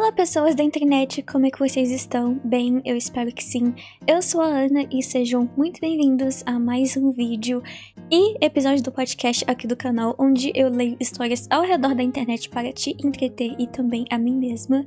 Olá pessoas da internet, como é que vocês estão? Bem, eu espero que sim. Eu sou a Ana e sejam muito bem-vindos a mais um vídeo e episódio do podcast aqui do canal, onde eu leio histórias ao redor da internet para te entreter e também a mim mesma.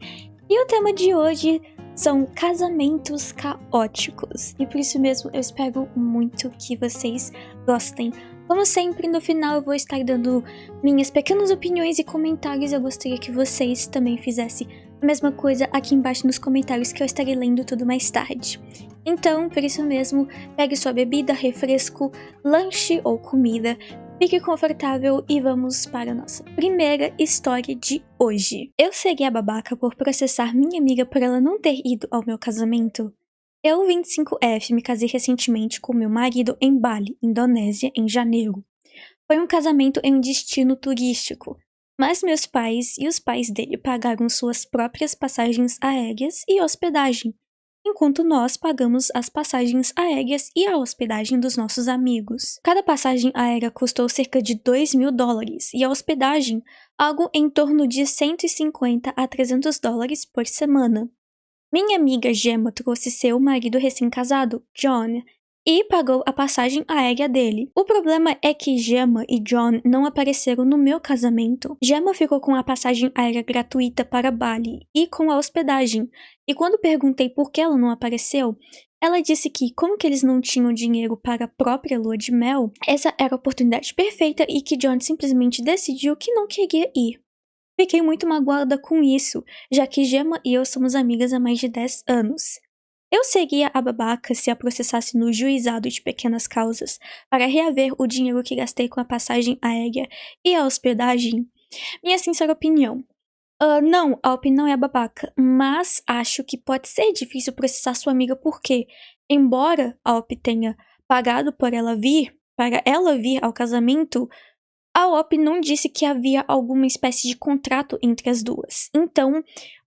E o tema de hoje são casamentos caóticos, e por isso mesmo eu espero muito que vocês gostem. Como sempre, no final eu vou estar dando minhas pequenas opiniões e comentários. Eu gostaria que vocês também fizessem a mesma coisa aqui embaixo nos comentários, que eu estarei lendo tudo mais tarde. Então, por isso mesmo, pegue sua bebida, refresco, lanche ou comida, fique confortável e vamos para a nossa primeira história de hoje. Eu segui a babaca por processar minha amiga por ela não ter ido ao meu casamento. Eu, 25F, me casei recentemente com meu marido em Bali, Indonésia, em janeiro. Foi um casamento em um destino turístico, mas meus pais e os pais dele pagaram suas próprias passagens aéreas e hospedagem, enquanto nós pagamos as passagens aéreas e a hospedagem dos nossos amigos. Cada passagem aérea custou cerca de $2.000 e a hospedagem algo em torno de $150 a $300 por semana. Minha amiga Gemma trouxe seu marido recém-casado, John, e pagou a passagem aérea dele. O problema é que Gemma e John não apareceram no meu casamento. Gemma ficou com a passagem aérea gratuita para Bali e com a hospedagem, e quando perguntei por que ela não apareceu, ela disse que, como que eles não tinham dinheiro para a própria lua de mel, essa era a oportunidade perfeita e que John simplesmente decidiu que não queria ir. Fiquei muito magoada com isso, já que Gemma e eu somos amigas há mais de 10 anos. Eu seguia a babaca se a processasse no juizado de pequenas causas para reaver o dinheiro que gastei com a passagem aérea e a hospedagem. Minha sincera opinião. Não, a opinião é a babaca, mas acho que pode ser difícil processar sua amiga porque, embora a OP tenha pagado por ela vir, para ela vir ao casamento, a OP não disse que havia alguma espécie de contrato entre as duas. Então,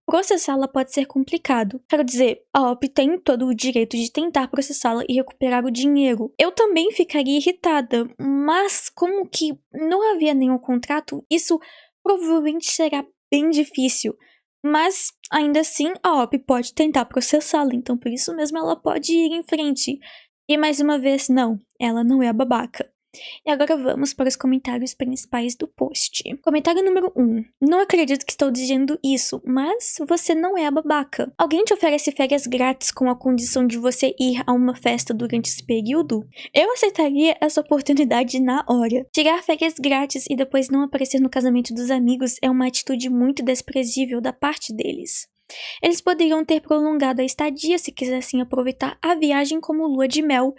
processá-la pode ser complicado. Quero dizer, a OP tem todo o direito de tentar processá-la e recuperar o dinheiro. Eu também ficaria irritada, mas como que não havia nenhum contrato, isso provavelmente será bem difícil. Mas, ainda assim, a OP pode tentar processá-la, então por isso mesmo ela pode ir em frente. E mais uma vez, não, ela não é a babaca. E agora vamos para os comentários principais do post. Comentário número 1. Não acredito que estou dizendo isso, mas você não é a babaca. Alguém te oferece férias grátis com a condição de você ir a uma festa durante esse período? Eu aceitaria essa oportunidade na hora. Tirar férias grátis e depois não aparecer no casamento dos amigos é uma atitude muito desprezível da parte deles. Eles poderiam ter prolongado a estadia se quisessem aproveitar a viagem como lua de mel.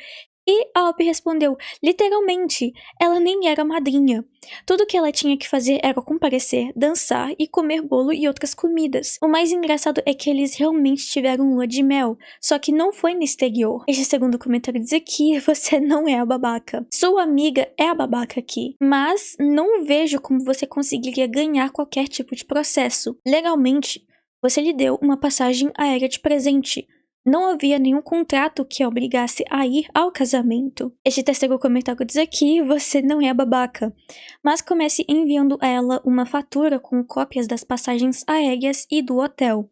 E a OP respondeu, literalmente, ela nem era madrinha. Tudo que ela tinha que fazer era comparecer, dançar e comer bolo e outras comidas. O mais engraçado é que eles realmente tiveram lua de mel, só que não foi no exterior. Este segundo comentário diz aqui, você não é a babaca. Sua amiga é a babaca aqui, mas não vejo como você conseguiria ganhar qualquer tipo de processo. Legalmente, você lhe deu uma passagem aérea de presente. Não havia nenhum contrato que a obrigasse a ir ao casamento. Este terceiro comentário diz aqui, você não é a babaca, mas comece enviando a ela uma fatura com cópias das passagens aéreas e do hotel.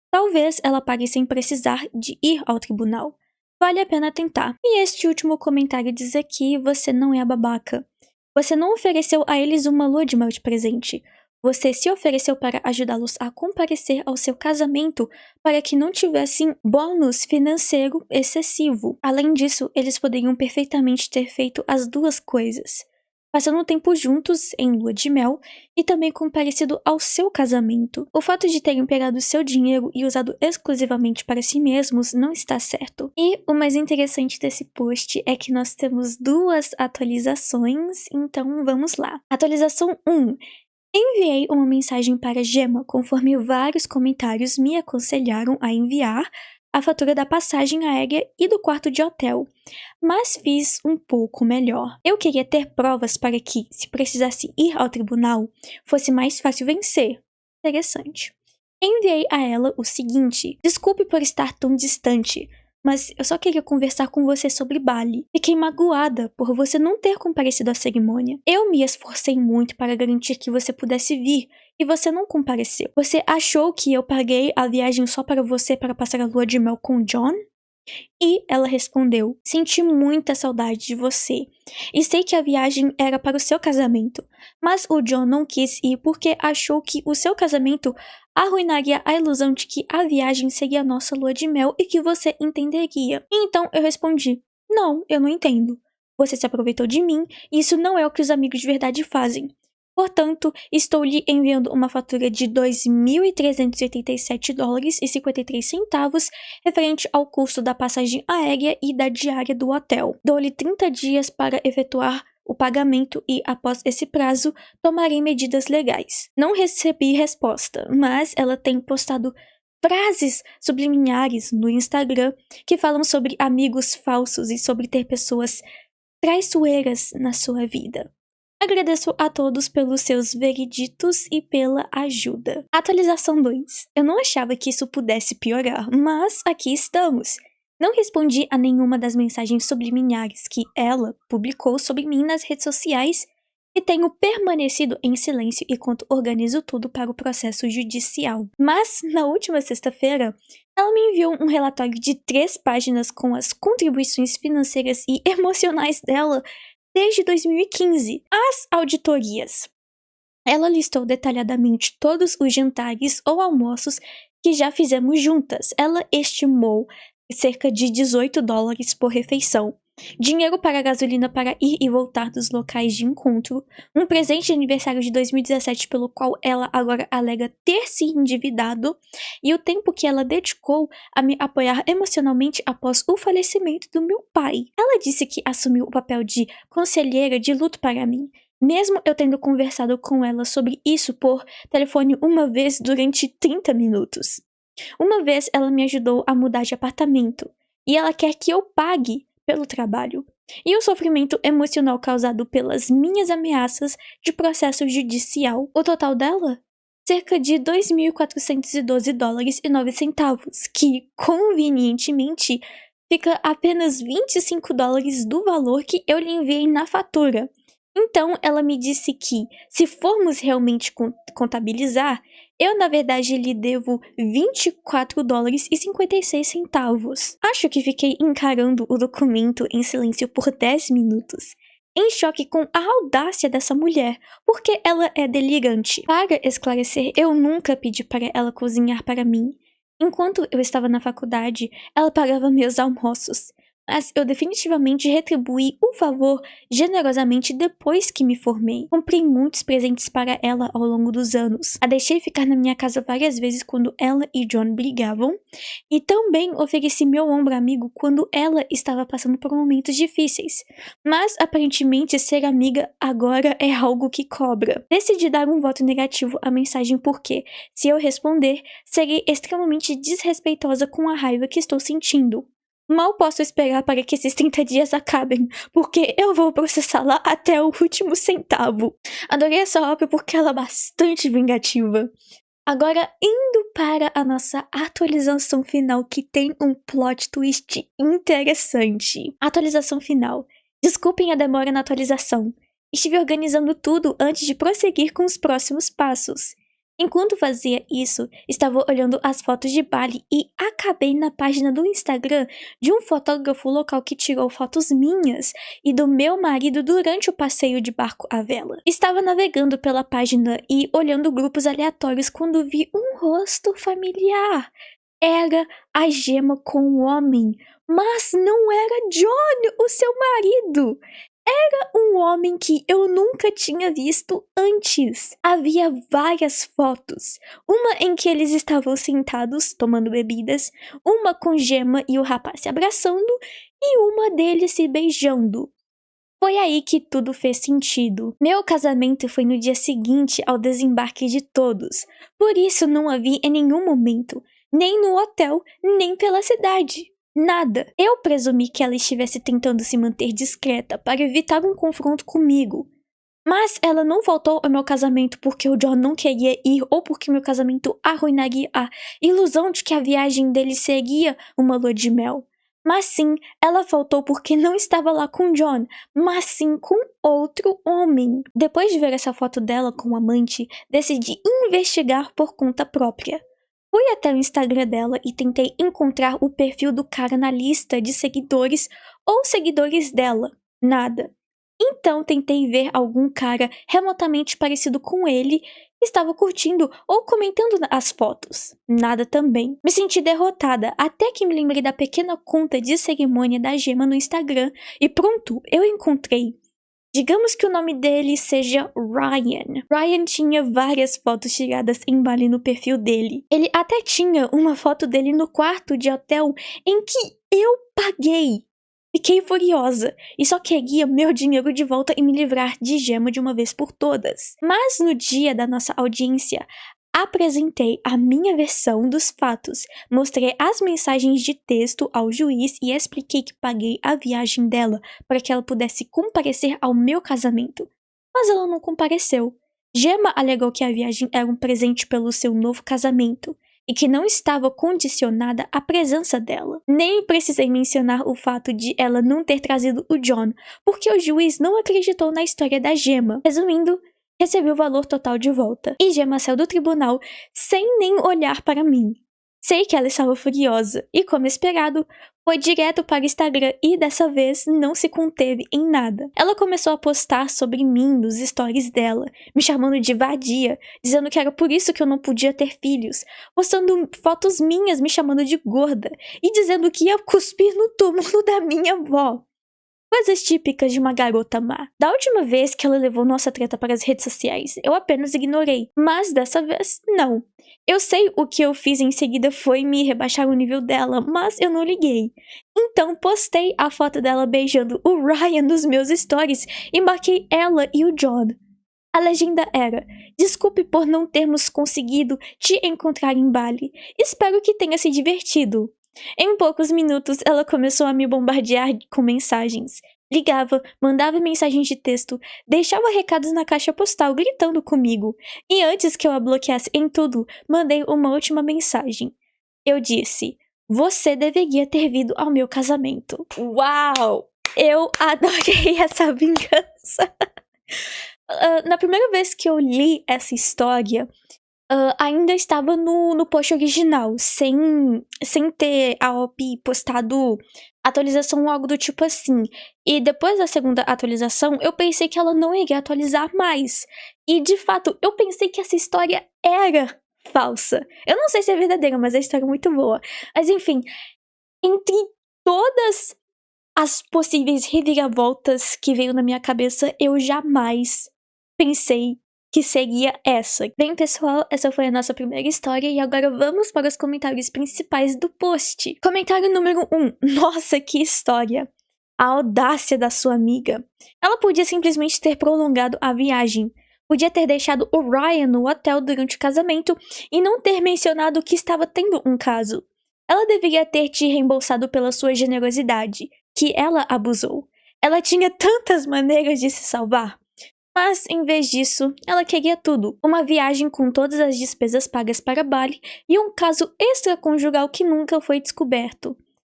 Talvez ela pague sem precisar de ir ao tribunal. Vale a pena tentar. E este último comentário diz aqui, você não é a babaca. Você não ofereceu a eles uma lua de mel de presente. Você se ofereceu para ajudá-los a comparecer ao seu casamento para que não tivessem bônus financeiro excessivo. Além disso, eles poderiam perfeitamente ter feito as duas coisas. Passando tempo juntos em lua de mel e também comparecido ao seu casamento. O fato de terem pegado seu dinheiro e usado exclusivamente para si mesmos não está certo. E o mais interessante desse post é que nós temos duas atualizações, então vamos lá. Atualização 1. Enviei uma mensagem para Gemma conforme vários comentários me aconselharam a enviar a fatura da passagem aérea e do quarto de hotel, mas fiz um pouco melhor. Eu queria ter provas para que, se precisasse ir ao tribunal, fosse mais fácil vencer. Interessante. Enviei a ela o seguinte: desculpe por estar tão distante, mas eu só queria conversar com você sobre Bali. Fiquei magoada por você não ter comparecido à cerimônia. Eu me esforcei muito para garantir que você pudesse vir e você não compareceu. Você achou que eu paguei a viagem só para você para passar a lua de mel com John? E ela respondeu: senti muita saudade de você. E sei que a viagem era para o seu casamento. Mas o John não quis ir porque achou que o seu casamento arruinaria a ilusão de que a viagem seria a nossa lua de mel e que você entenderia. E então eu respondi: não, eu não entendo. Você se aproveitou de mim e isso não é o que os amigos de verdade fazem. Portanto, estou lhe enviando uma fatura de $2.387,53 referente ao custo da passagem aérea e da diária do hotel. Dou-lhe 30 dias para efetuar o pagamento e, após esse prazo, tomarei medidas legais. Não recebi resposta, mas ela tem postado frases subliminares no Instagram que falam sobre amigos falsos e sobre ter pessoas traiçoeiras na sua vida. Agradeço a todos pelos seus vereditos e pela ajuda. Atualização 2. Eu não achava que isso pudesse piorar, mas aqui estamos. Não respondi a nenhuma das mensagens subliminares que ela publicou sobre mim nas redes sociais e tenho permanecido em silêncio enquanto organizo tudo para o processo judicial. Mas, na última sexta-feira, ela me enviou um relatório de 3 páginas com as contribuições financeiras e emocionais dela desde 2015, as auditorias. Ela listou detalhadamente todos os jantares ou almoços que já fizemos juntas. Ela estimou cerca de $18 por refeição, dinheiro para gasolina para ir e voltar dos locais de encontro, um presente de aniversário de 2017 pelo qual ela agora alega ter se endividado e o tempo que ela dedicou a me apoiar emocionalmente após o falecimento do meu pai. Ela disse que assumiu o papel de conselheira de luto para mim, mesmo eu tendo conversado com ela sobre isso por telefone uma vez durante 30 minutos. Uma vez ela me ajudou a mudar de apartamento e ela quer que eu pague pelo trabalho e o sofrimento emocional causado pelas minhas ameaças de processo judicial. O total dela? Cerca de $2.412,09, que convenientemente fica apenas $25 do valor que eu lhe enviei na fatura. Então ela me disse que, se formos realmente contabilizar, eu na verdade lhe devo $24,56. Acho que fiquei encarando o documento em silêncio por 10 minutos, em choque com a audácia dessa mulher, porque ela é delirante. Para esclarecer, eu nunca pedi para ela cozinhar para mim. Enquanto eu estava na faculdade, ela pagava meus almoços. Mas eu definitivamente retribuí o favor generosamente depois que me formei. Comprei muitos presentes para ela ao longo dos anos. A deixei ficar na minha casa várias vezes quando ela e John brigavam. E também ofereci meu ombro amigo quando ela estava passando por momentos difíceis. Mas aparentemente ser amiga agora é algo que cobra. Decidi dar um voto negativo à mensagem porque, se eu responder, serei extremamente desrespeitosa com a raiva que estou sentindo. Mal posso esperar para que esses 30 dias acabem, porque eu vou processá-la até o último centavo. Adorei essa obra porque ela é bastante vingativa. Agora, indo para a nossa atualização final, que tem um plot twist interessante. Atualização final. Desculpem a demora na atualização. Estive organizando tudo antes de prosseguir com os próximos passos. Enquanto fazia isso, estava olhando as fotos de Bali e acabei na página do Instagram de um fotógrafo local que tirou fotos minhas e do meu marido durante o passeio de barco à vela. Estava navegando pela página e olhando grupos aleatórios quando vi um rosto familiar. Era a Gemma com o homem, mas não era John, o seu marido. Era um homem que eu nunca tinha visto antes. Havia várias fotos. Uma em que eles estavam sentados, tomando bebidas, uma com Gemma e o rapaz se abraçando, e uma deles se beijando. Foi aí que tudo fez sentido. Meu casamento foi no dia seguinte ao desembarque de todos. Por isso não a vi em nenhum momento, nem no hotel, nem pela cidade. Nada. Eu presumi que ela estivesse tentando se manter discreta para evitar um confronto comigo. Mas ela não voltou ao meu casamento porque o John não queria ir ou porque meu casamento arruinaria a ilusão de que a viagem dele seria uma lua de mel. Mas sim, ela faltou porque não estava lá com John, mas sim com outro homem. Depois de ver essa foto dela com o amante, decidi investigar por conta própria. Fui até o Instagram dela e tentei encontrar o perfil do cara na lista de seguidores ou seguidores dela. Nada. Então tentei ver algum cara remotamente parecido com ele que estava curtindo ou comentando as fotos. Nada também. Me senti derrotada até que me lembrei da pequena conta de cerimônia da Gemma no Instagram e pronto, eu encontrei. Digamos que o nome dele seja Ryan. Ryan tinha várias fotos tiradas em Bali no perfil dele. Ele até tinha uma foto dele no quarto de hotel em que eu paguei. Fiquei furiosa e só queria meu dinheiro de volta e me livrar de Gemma de uma vez por todas. Mas no dia da nossa audiência, apresentei a minha versão dos fatos, mostrei as mensagens de texto ao juiz e expliquei que paguei a viagem dela para que ela pudesse comparecer ao meu casamento. Mas ela não compareceu. Gemma alegou que a viagem era um presente pelo seu novo casamento e que não estava condicionada à presença dela. Nem precisei mencionar o fato de ela não ter trazido o John, porque o juiz não acreditou na história da Gemma. Resumindo, recebi o valor total de volta. E Gemma saiu do tribunal sem nem olhar para mim. Sei que ela estava furiosa e, como esperado, foi direto para o Instagram e dessa vez não se conteve em nada. Ela começou a postar sobre mim nos stories dela, me chamando de vadia, dizendo que era por isso que eu não podia ter filhos, postando fotos minhas me chamando de gorda e dizendo que ia cuspir no túmulo da minha avó. Coisas típicas de uma garota má. Da última vez que ela levou nossa treta para as redes sociais, eu apenas ignorei. Mas dessa vez, não. Eu sei o que eu fiz em seguida foi me rebaixar o nível dela, mas eu não liguei. Então postei a foto dela beijando o Ryan nos meus stories e marquei ela e o John. A legenda era: desculpe por não termos conseguido te encontrar em Bali. Espero que tenha se divertido. Em poucos minutos, ela começou a me bombardear com mensagens. Ligava, mandava mensagens de texto, deixava recados na caixa postal gritando comigo. E antes que eu a bloqueasse em tudo, mandei uma última mensagem. Eu disse: você deveria ter vindo ao meu casamento. Uau! Eu adorei essa vingança. Na primeira vez que eu li essa história, ainda estava no post original, sem ter a OP postado atualização ou algo do tipo assim. E depois da segunda atualização, eu pensei que ela não iria atualizar mais. E de fato, eu pensei que essa história era falsa. Eu não sei se é verdadeira, mas a história é muito boa. Mas enfim, entre todas as possíveis reviravoltas que veio na minha cabeça, eu jamais pensei que seria essa. Bem, pessoal, essa foi a nossa primeira história e agora vamos para os comentários principais do post. Comentário número 1. Nossa, que história! A audácia da sua amiga. Ela podia simplesmente ter prolongado a viagem. Podia ter deixado o Ryan no hotel durante o casamento e não ter mencionado que estava tendo um caso. Ela deveria ter te reembolsado pela sua generosidade, que ela abusou. Ela tinha tantas maneiras de se salvar. Mas, em vez disso, ela queria tudo. Uma viagem com todas as despesas pagas para Bali e um caso extraconjugal que nunca foi descoberto.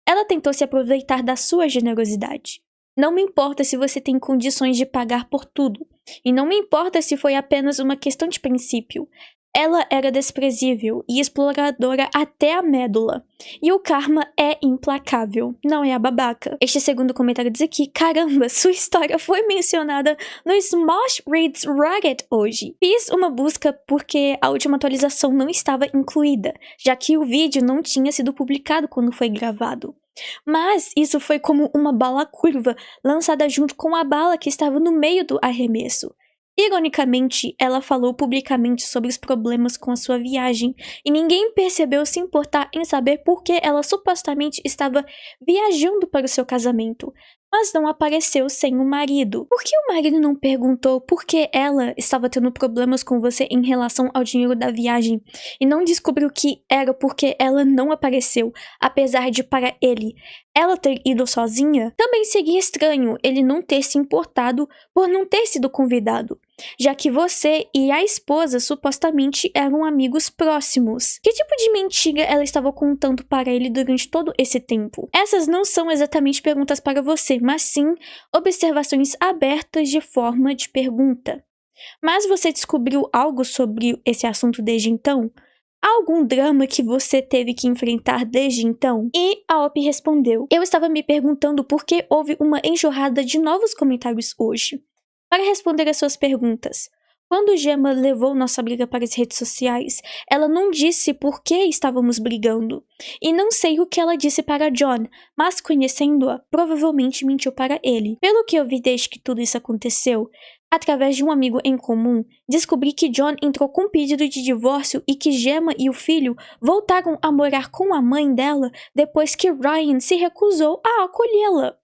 Ela tentou se aproveitar da sua generosidade. Não me importa se você tem condições de pagar por tudo. E não me importa se foi apenas uma questão de princípio. Ela era desprezível e exploradora até a médula. E o karma é implacável, não é a babaca. Este segundo comentário diz aqui: caramba, sua história foi mencionada no Smosh Reads Reddit hoje. Fiz uma busca porque a última atualização não estava incluída, já que o vídeo não tinha sido publicado quando foi gravado. Mas isso foi como uma bala curva, lançada junto com a bala que estava no meio do arremesso. Ironicamente, ela falou publicamente sobre os problemas com a sua viagem e ninguém percebeu se importar em saber por que ela supostamente estava viajando para o seu casamento, mas não apareceu sem o marido. Por que o marido não perguntou por que ela estava tendo problemas com você em relação ao dinheiro da viagem e não descobriu que era porque ela não apareceu, apesar de para ele ela ter ido sozinha? Também seria estranho ele não ter se importado por não ter sido convidado. já que você e a esposa supostamente eram amigos próximos. Que tipo de mentira ela estava contando para ele durante todo esse tempo? Essas não são exatamente perguntas para você, mas sim observações abertas de forma de pergunta. Mas você descobriu algo sobre esse assunto desde então? Há algum drama que você teve que enfrentar desde então? E a Op respondeu: eu estava me perguntando por que houve uma enxurrada de novos comentários hoje. Para responder às suas perguntas, quando Gemma levou nossa briga para as redes sociais, ela não disse por que estávamos brigando. E não sei o que ela disse para John, mas conhecendo-a, provavelmente mentiu para ele. Pelo que eu vi desde que tudo isso aconteceu, através de um amigo em comum, descobri que John entrou com um pedido de divórcio e que Gemma e o filho voltaram a morar com a mãe dela depois que Ryan se recusou a acolhê-la.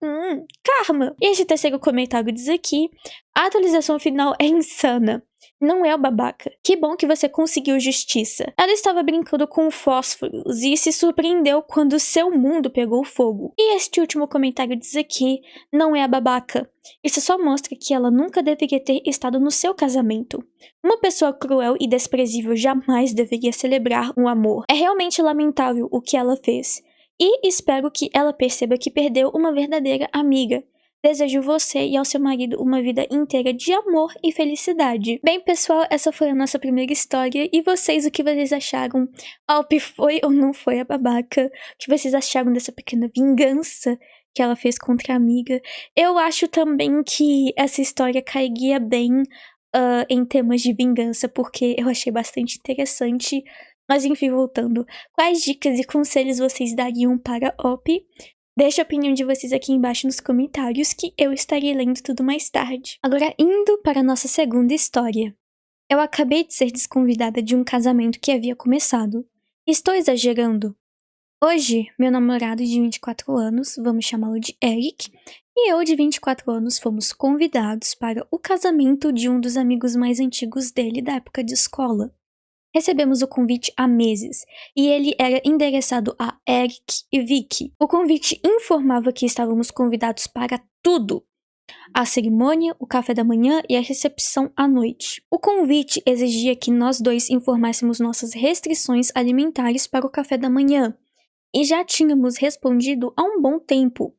Karma! E este terceiro comentário diz aqui: a atualização final é insana. Não é o babaca. Que bom que você conseguiu justiça. Ela estava brincando com fósforos e se surpreendeu quando seu mundo pegou fogo. E este último comentário diz aqui: não é a babaca. Isso só mostra que ela nunca deveria ter estado no seu casamento. Uma pessoa cruel e desprezível jamais deveria celebrar um amor. É realmente lamentável o que ela fez. E espero que ela perceba que perdeu uma verdadeira amiga. Desejo você e ao seu marido uma vida inteira de amor e felicidade. Bem, pessoal, essa foi a nossa primeira história. E vocês, o que vocês acharam? A Op foi ou não foi a babaca? O que vocês acharam dessa pequena vingança que ela fez contra a amiga? Eu acho também que essa história cairia bem em temas de vingança, porque eu achei bastante interessante. Mas enfim, voltando. Quais dicas e conselhos vocês dariam para a Op? Deixe a opinião de vocês aqui embaixo nos comentários que eu estarei lendo tudo mais tarde. Agora, indo para a nossa segunda história. Eu acabei de ser desconvidada de um casamento que havia começado. Estou exagerando? Hoje, meu namorado de 24 anos, vamos chamá-lo de Eric, e eu de 24 anos fomos convidados para o casamento de um dos amigos mais antigos dele da época de escola. Recebemos o convite há meses, e ele era endereçado a Eric e Vicky. O convite informava que estávamos convidados para tudo: a cerimônia, o café da manhã e a recepção à noite. O convite exigia que nós dois informássemos nossas restrições alimentares para o café da manhã, e já tínhamos respondido há um bom tempo.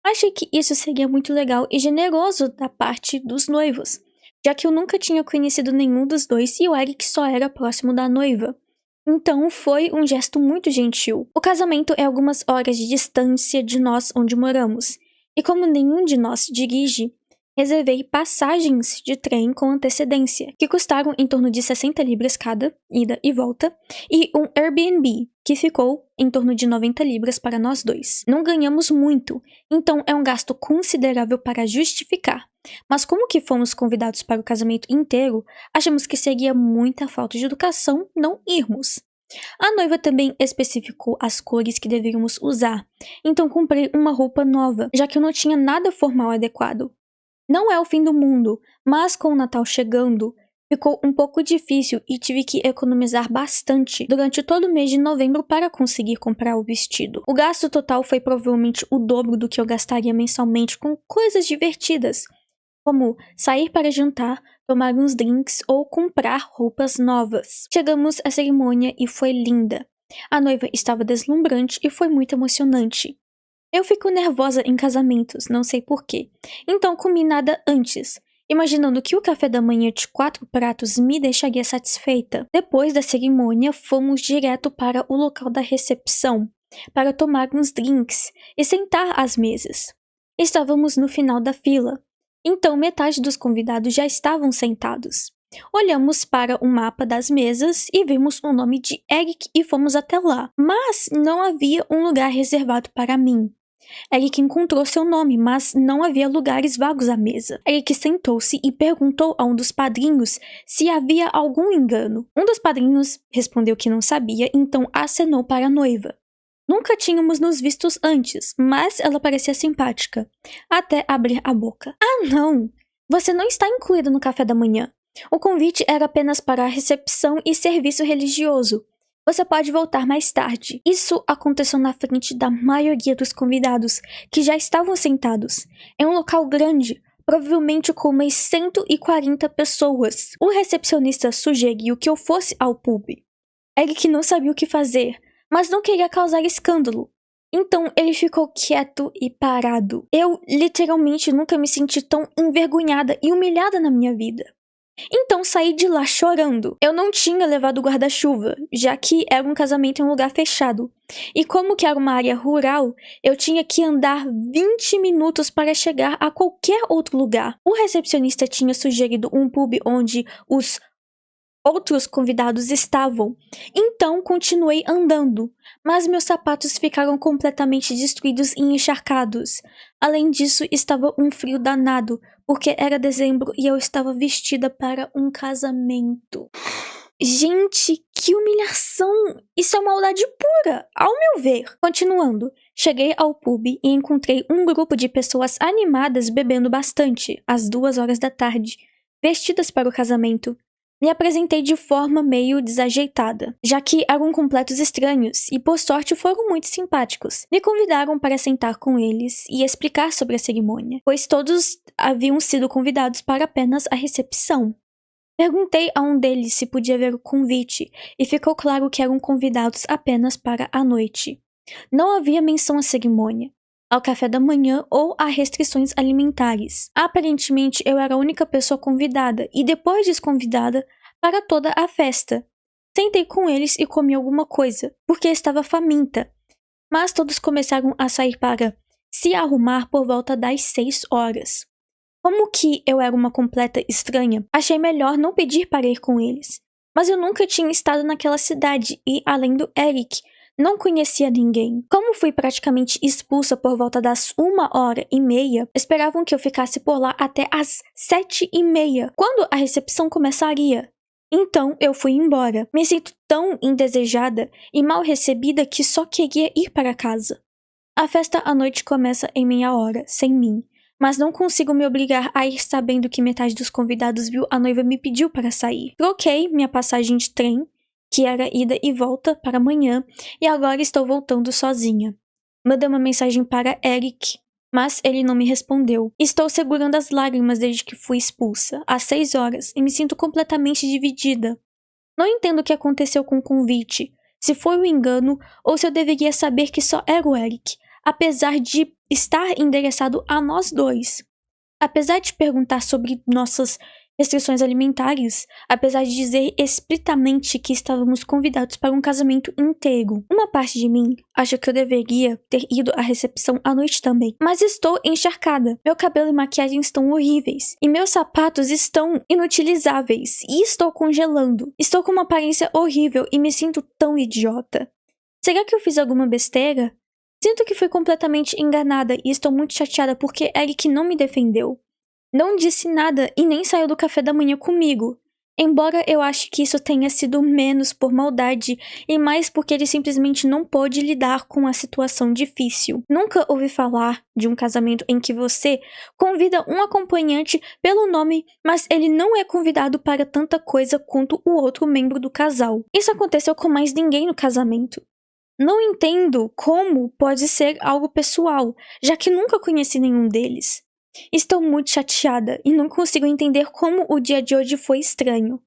Achei que isso seria muito legal e generoso da parte dos noivos, já que eu nunca tinha conhecido nenhum dos dois e o Eric só era próximo da noiva. Então foi um gesto muito gentil. O casamento é algumas horas de distância de nós onde moramos, e como nenhum de nós dirige, reservei passagens de trem com antecedência, que custaram em torno de 60 libras cada, ida e volta, e um Airbnb, que ficou em torno de 90 libras para nós dois. Não ganhamos muito, então é um gasto considerável para justificar. Mas como que fomos convidados para o casamento inteiro, achamos que seria muita falta de educação não irmos. A noiva também especificou as cores que deveríamos usar, então comprei uma roupa nova, já que eu não tinha nada formal adequado. Não é o fim do mundo, mas com o Natal chegando, ficou um pouco difícil e tive que economizar bastante durante todo o mês de novembro para conseguir comprar o vestido. O gasto total foi provavelmente o dobro do que eu gastaria mensalmente com coisas divertidas, como sair para jantar, tomar uns drinks ou comprar roupas novas. Chegamos à cerimônia e foi linda. A noiva estava deslumbrante e foi muito emocionante. Eu fico nervosa em casamentos, não sei porquê, então comi nada antes, imaginando que o café da manhã de 4 pratos me deixaria satisfeita. Depois da cerimônia, fomos direto para o local da recepção, para tomar uns drinks e sentar às mesas. Estávamos no final da fila, então metade dos convidados já estavam sentados. Olhamos para o mapa das mesas e vimos o nome de Eric e fomos até lá, mas não havia um lugar reservado para mim. Eric encontrou seu nome, mas não havia lugares vagos à mesa. Eric sentou-se e perguntou a um dos padrinhos se havia algum engano. Um dos padrinhos respondeu que não sabia, então acenou para a noiva. Nunca tínhamos nos vistos antes, mas ela parecia simpática, até abrir a boca. Ah, não! Você não está incluído no café da manhã. O convite era apenas para a recepção e serviço religioso. Você pode voltar mais tarde. Isso aconteceu na frente da maioria dos convidados, que já estavam sentados. É um local grande, provavelmente com umas 140 pessoas. O recepcionista sugeriu que eu fosse ao pub. Eric não sabia o que fazer, mas não queria causar escândalo. Então ele ficou quieto e parado. Eu literalmente nunca me senti tão envergonhada e humilhada na minha vida. Então saí de lá chorando. Eu não tinha levado guarda-chuva, já que era um casamento em um lugar fechado. E como que era uma área rural, eu tinha que andar 20 minutos para chegar a qualquer outro lugar. O recepcionista tinha sugerido um pub onde os outros convidados estavam. Então continuei andando, mas meus sapatos ficaram completamente destruídos e encharcados. Além disso, estava um frio danado, porque era dezembro e eu estava vestida para um casamento. Gente, que humilhação! Isso é maldade pura, ao meu ver. Continuando, cheguei ao pub e encontrei um grupo de pessoas animadas bebendo bastante, às 2 horas da tarde, vestidas para o casamento. Me apresentei de forma meio desajeitada, já que eram completos estranhos e, por sorte, foram muito simpáticos. Me convidaram para sentar com eles e explicar sobre a cerimônia, pois todos haviam sido convidados para apenas a recepção. Perguntei a um deles se podia ver o convite e ficou claro que eram convidados apenas para a noite. Não havia menção à cerimônia, ao café da manhã ou a restrições alimentares. Aparentemente, eu era a única pessoa convidada e depois desconvidada para toda a festa. Sentei com eles e comi alguma coisa, porque estava faminta. Mas todos começaram a sair para se arrumar por volta das 6 horas. Como que eu era uma completa estranha, achei melhor não pedir para ir com eles. Mas eu nunca tinha estado naquela cidade e, além do Eric, não conhecia ninguém. Como fui praticamente expulsa por volta das 1h30, esperavam que eu ficasse por lá até as 7h30, quando a recepção começaria. Então eu fui embora. Me sinto tão indesejada e mal recebida que só queria ir para casa. A festa à noite começa em meia hora, sem mim. Mas não consigo me obrigar a ir sabendo que metade dos convidados viu a noiva me pediu para sair. Troquei minha passagem de trem, que era ida e volta, para amanhã, e agora estou voltando sozinha. Mandei uma mensagem para Eric, mas ele não me respondeu. Estou segurando as lágrimas desde que fui expulsa, às 6 horas, e me sinto completamente dividida. Não entendo o que aconteceu com o convite, se foi um engano ou se eu deveria saber que só era o Eric, apesar de estar endereçado a nós dois. Apesar de perguntar sobre nossas restrições alimentares, apesar de dizer explicitamente que estávamos convidados para um casamento inteiro. Uma parte de mim acha que eu deveria ter ido à recepção à noite também. Mas estou encharcada, meu cabelo e maquiagem estão horríveis, e meus sapatos estão inutilizáveis, e estou congelando. Estou com uma aparência horrível e me sinto tão idiota. Será que eu fiz alguma besteira? Sinto que fui completamente enganada e estou muito chateada porque Eric não me defendeu. Não disse nada e nem saiu do café da manhã comigo. Embora eu ache que isso tenha sido menos por maldade e mais porque ele simplesmente não pôde lidar com a situação difícil. Nunca ouvi falar de um casamento em que você convida um acompanhante pelo nome, mas ele não é convidado para tanta coisa quanto o outro membro do casal. Isso aconteceu com mais ninguém no casamento. Não entendo como pode ser algo pessoal, já que nunca conheci nenhum deles. Estou muito chateada e não consigo entender como o dia de hoje foi estranho.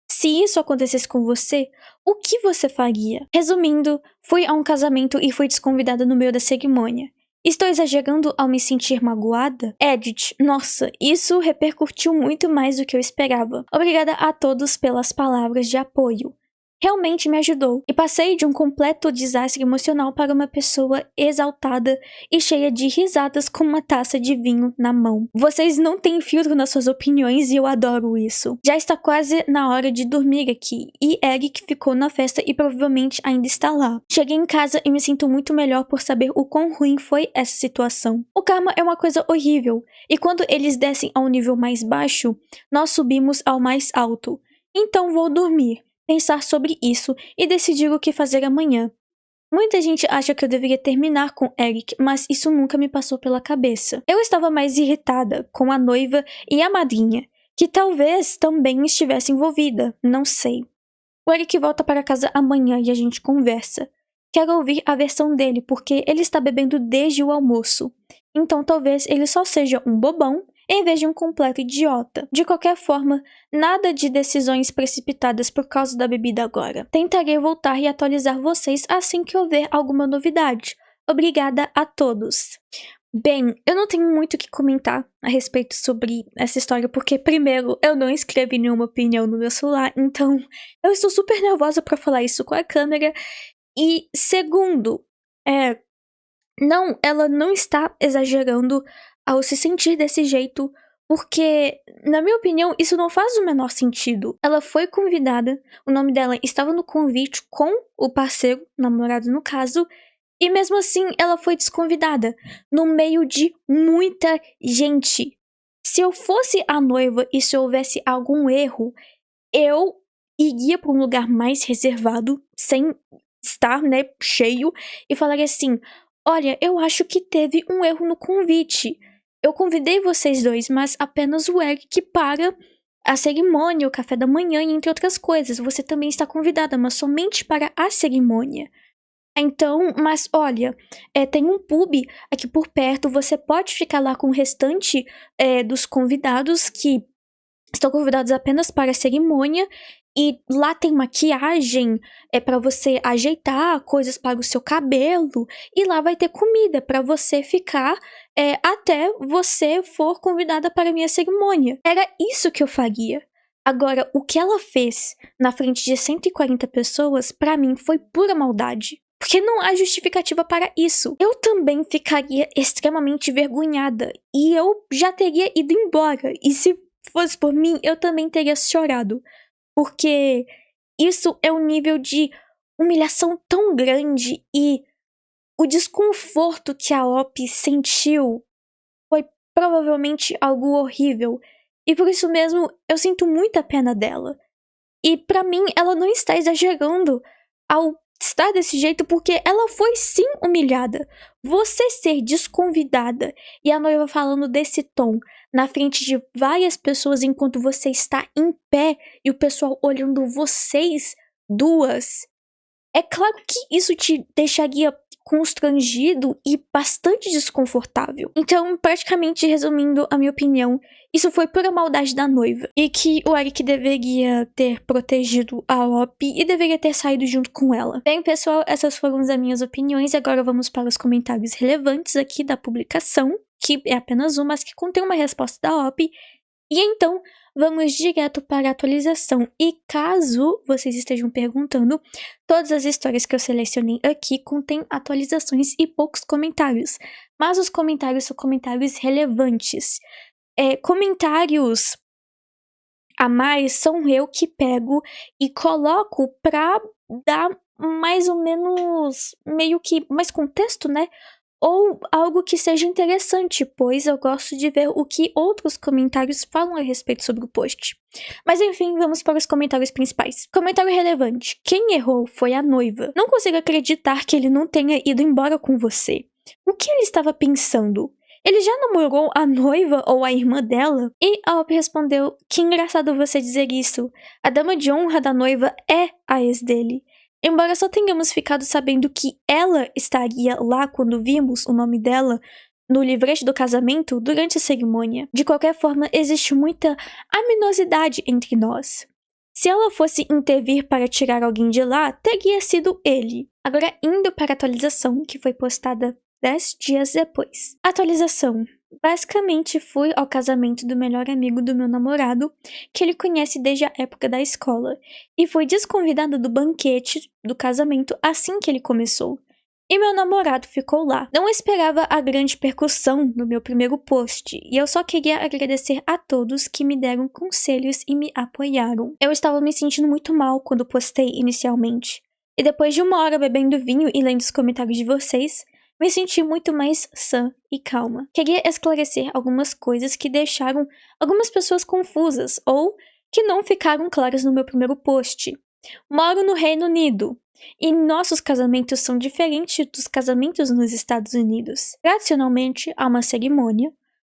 Se isso acontecesse com você, o que você faria? Resumindo, fui a um casamento e fui desconvidada no meio da cerimônia. Estou exagerando ao me sentir magoada? Edith, nossa, isso repercutiu muito mais do que eu esperava. Obrigada a todos pelas palavras de apoio. Realmente me ajudou, e passei de um completo desastre emocional para uma pessoa exaltada e cheia de risadas com uma taça de vinho na mão. Vocês não têm filtro nas suas opiniões e eu adoro isso. Já está quase na hora de dormir aqui, e Eric ficou na festa e provavelmente ainda está lá. Cheguei em casa e me sinto muito melhor por saber o quão ruim foi essa situação. O karma é uma coisa horrível, e quando eles descem ao nível mais baixo, nós subimos ao mais alto. Então vou dormir, pensar sobre isso e decidir o que fazer amanhã. Muita gente acha que eu deveria terminar com Eric, mas isso nunca me passou pela cabeça. Eu estava mais irritada com a noiva e a madrinha, que talvez também estivesse envolvida, não sei. O Eric volta para casa amanhã e a gente conversa. Quero ouvir a versão dele porque ele está bebendo desde o almoço. Então talvez ele só seja um bobão em vez de um completo idiota. De qualquer forma, nada de decisões precipitadas por causa da bebida agora. Tentarei voltar e atualizar vocês assim que houver alguma novidade. Obrigada a todos. Bem, eu não tenho muito o que comentar a respeito sobre essa história, porque, primeiro, eu não escrevi nenhuma opinião no meu celular, então eu estou super nervosa pra falar isso com a câmera. E, segundo, ela não está exagerando ao se sentir desse jeito, porque, na minha opinião, isso não faz o menor sentido. Ela foi convidada, o nome dela estava no convite com o parceiro, namorado no caso, e mesmo assim, ela foi desconvidada, no meio de muita gente. Se eu fosse a noiva e se houvesse algum erro, eu iria para um lugar mais reservado, sem estar, cheio, e falaria assim: olha, eu acho que teve um erro no convite. Eu convidei vocês dois, mas apenas o Eric para a cerimônia, o café da manhã e entre outras coisas. Você também está convidada, mas somente para a cerimônia. Então, mas olha, tem um pub aqui por perto, você pode ficar lá com o restante dos convidados que estão convidados apenas para a cerimônia, e lá tem maquiagem para você ajeitar, coisas para o seu cabelo, e lá vai ter comida para você ficar até você for convidada para a minha cerimônia. Era isso que eu faria. Agora, o que ela fez na frente de 140 pessoas, para mim, foi pura maldade. Porque não há justificativa para isso. Eu também ficaria extremamente envergonhada. E eu já teria ido embora. E se fosse por mim, eu também teria chorado. Porque isso é um nível de humilhação tão grande. E o desconforto que a OP sentiu foi provavelmente algo horrível. E por isso mesmo, eu sinto muita pena dela. E pra mim, ela não está exagerando ao estar desse jeito, porque ela foi sim humilhada. Você ser desconvidada e a noiva falando desse tom na frente de várias pessoas enquanto você está em pé e o pessoal olhando vocês duas, é claro que isso te deixaria constrangido e bastante desconfortável. Então, praticamente resumindo a minha opinião, isso foi pura maldade da noiva. E que o Eric deveria ter protegido a OP e deveria ter saído junto com ela. Bem, pessoal, essas foram as minhas opiniões. Agora vamos para os comentários relevantes aqui da publicação, que é apenas um, mas que contém uma resposta da OP. E então, vamos direto para a atualização. E caso vocês estejam perguntando, todas as histórias que eu selecionei aqui contêm atualizações e poucos comentários. Mas os comentários são comentários relevantes. Comentários a mais são eu que pego e coloco pra dar mais ou menos, meio que mais contexto, ou algo que seja interessante, pois eu gosto de ver o que outros comentários falam a respeito sobre o post. Mas enfim, vamos para os comentários principais. Comentário relevante. Quem errou foi a noiva. Não consigo acreditar que ele não tenha ido embora com você. O que ele estava pensando? Ele já namorou a noiva ou a irmã dela? E a Op respondeu: que engraçado você dizer isso. A dama de honra da noiva é a ex dele. Embora só tenhamos ficado sabendo que ela estaria lá quando vimos o nome dela no livrete do casamento durante a cerimônia. De qualquer forma, existe muita aminosidade entre nós. Se ela fosse intervir para tirar alguém de lá, teria sido ele. Agora, indo para a atualização, que foi postada 10 dias depois. Atualização. Basicamente, fui ao casamento do melhor amigo do meu namorado, que ele conhece desde a época da escola, e fui desconvidada do banquete do casamento assim que ele começou. E meu namorado ficou lá. Não esperava a grande percussão no meu primeiro post, e eu só queria agradecer a todos que me deram conselhos e me apoiaram. Eu estava me sentindo muito mal quando postei inicialmente, e depois de 1 hora bebendo vinho e lendo os comentários de vocês, me senti muito mais sã e calma. Queria esclarecer algumas coisas que deixaram algumas pessoas confusas ou que não ficaram claras no meu primeiro post. Moro no Reino Unido e nossos casamentos são diferentes dos casamentos nos Estados Unidos. Tradicionalmente, há uma cerimônia,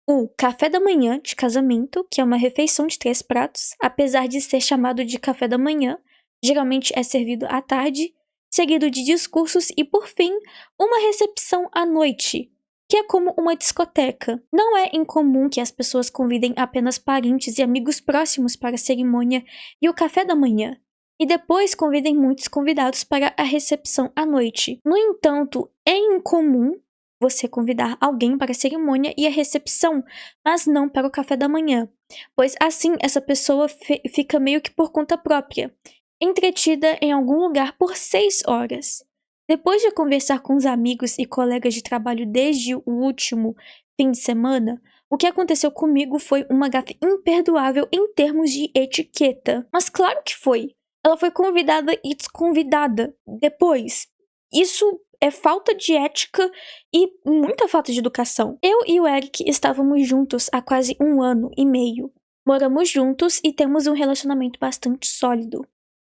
o café da manhã de casamento, que é uma refeição de 3 pratos, apesar de ser chamado de café da manhã, geralmente é servido à tarde, seguido de discursos e, por fim, uma recepção à noite, que é como uma discoteca. Não é incomum que as pessoas convidem apenas parentes e amigos próximos para a cerimônia e o café da manhã, e depois convidem muitos convidados para a recepção à noite. No entanto, é incomum você convidar alguém para a cerimônia e a recepção, mas não para o café da manhã, pois assim essa pessoa fica meio que por conta própria, entretida em algum lugar por 6 horas. Depois de conversar com os amigos e colegas de trabalho desde o último fim de semana, o que aconteceu comigo foi uma gafe imperdoável em termos de etiqueta. Mas claro que foi. Ela foi convidada e desconvidada depois. Isso é falta de ética e muita falta de educação. Eu e o Eric estávamos juntos há quase 1 ano e meio. Moramos juntos e temos um relacionamento bastante sólido.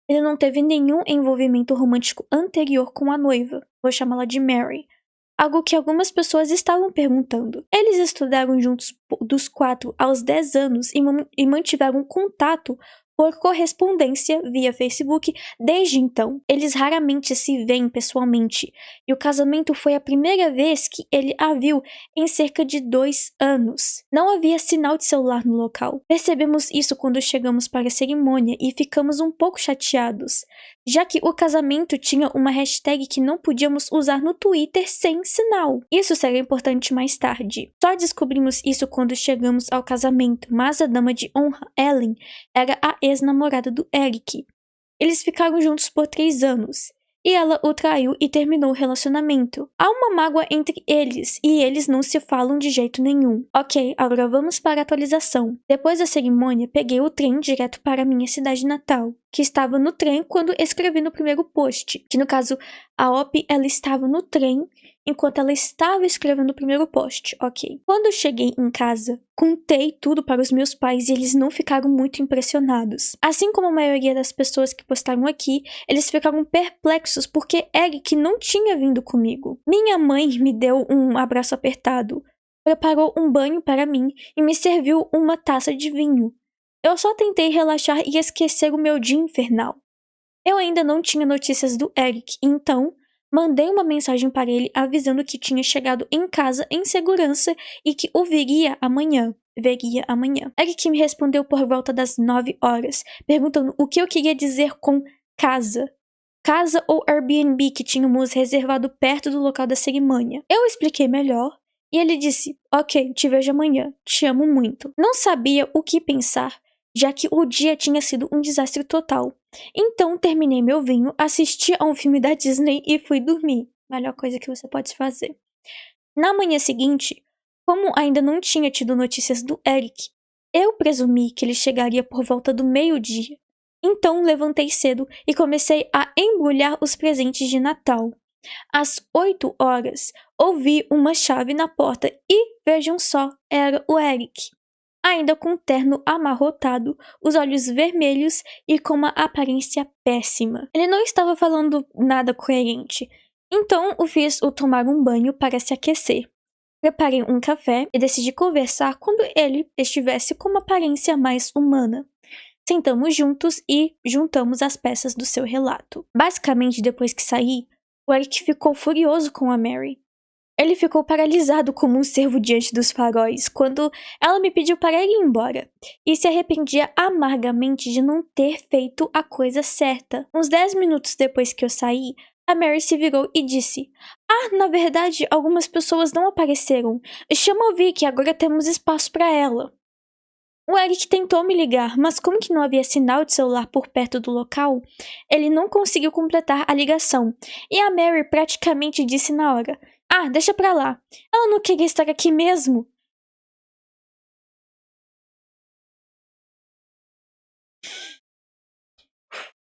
Ele não teve nenhum envolvimento romântico anterior com a noiva, vou chamá-la de Mary, algo que algumas pessoas estavam perguntando. Eles estudaram juntos dos 4 aos 10 anos e mantiveram contato por correspondência via Facebook desde então. Eles raramente se veem pessoalmente, e o casamento foi a primeira vez que ele a viu em cerca de 2 anos. Não havia sinal de celular no local. Percebemos isso quando chegamos para a cerimônia e ficamos um pouco chateados, já que o casamento tinha uma hashtag que não podíamos usar no Twitter sem sinal. Isso seria importante mais tarde. Só descobrimos isso quando chegamos ao casamento, mas a dama de honra, Ellen, era a ex-namorada do Eric. Eles ficaram juntos por 3 anos, e ela o traiu e terminou o relacionamento. Há uma mágoa entre eles, e eles não se falam de jeito nenhum. Ok, agora vamos para a atualização. Depois da cerimônia, peguei o trem direto para a minha cidade natal, que estava no trem quando escrevi no primeiro post, que no caso, a OP, ela estava no trem enquanto ela estava escrevendo o primeiro post, ok. Quando eu cheguei em casa, contei tudo para os meus pais e eles não ficaram muito impressionados. Assim como a maioria das pessoas que postaram aqui, eles ficaram perplexos porque Eric não tinha vindo comigo. Minha mãe me deu um abraço apertado, preparou um banho para mim e me serviu uma taça de vinho. Eu só tentei relaxar e esquecer o meu dia infernal. Eu ainda não tinha notícias do Eric, então mandei uma mensagem para ele avisando que tinha chegado em casa em segurança e que o veria amanhã. Eric me respondeu por volta das 9 horas, perguntando o que eu queria dizer com casa. Casa ou Airbnb que tínhamos reservado perto do local da cerimônia. Eu expliquei melhor e ele disse, ok, te vejo amanhã, te amo muito. Não sabia o que pensar, já que o dia tinha sido um desastre total. Então terminei meu vinho, assisti a um filme da Disney e fui dormir. Melhor coisa que você pode fazer. Na manhã seguinte, como ainda não tinha tido notícias do Eric, eu presumi que ele chegaria por volta do meio-dia. Então levantei cedo e comecei a embrulhar os presentes de Natal. Às 8 horas, ouvi uma chave na porta e, vejam só, era o Eric. Ainda com o terno amarrotado, os olhos vermelhos e com uma aparência péssima. Ele não estava falando nada coerente, então o fiz tomar um banho para se aquecer. Preparei um café e decidi conversar quando ele estivesse com uma aparência mais humana. Sentamos juntos e juntamos as peças do seu relato. Basicamente, depois que saí, o Eric ficou furioso com a Mary. Ele ficou paralisado como um cervo diante dos faróis quando ela me pediu para ir embora e se arrependia amargamente de não ter feito a coisa certa. Uns 10 minutos depois que eu saí, a Mary se virou e disse: na verdade, algumas pessoas não apareceram. Chama a Vicky, agora temos espaço para ela. O Eric tentou me ligar, mas como que não havia sinal de celular por perto do local, ele não conseguiu completar a ligação. E a Mary praticamente disse na hora: deixa pra lá. Ela não queria estar aqui mesmo.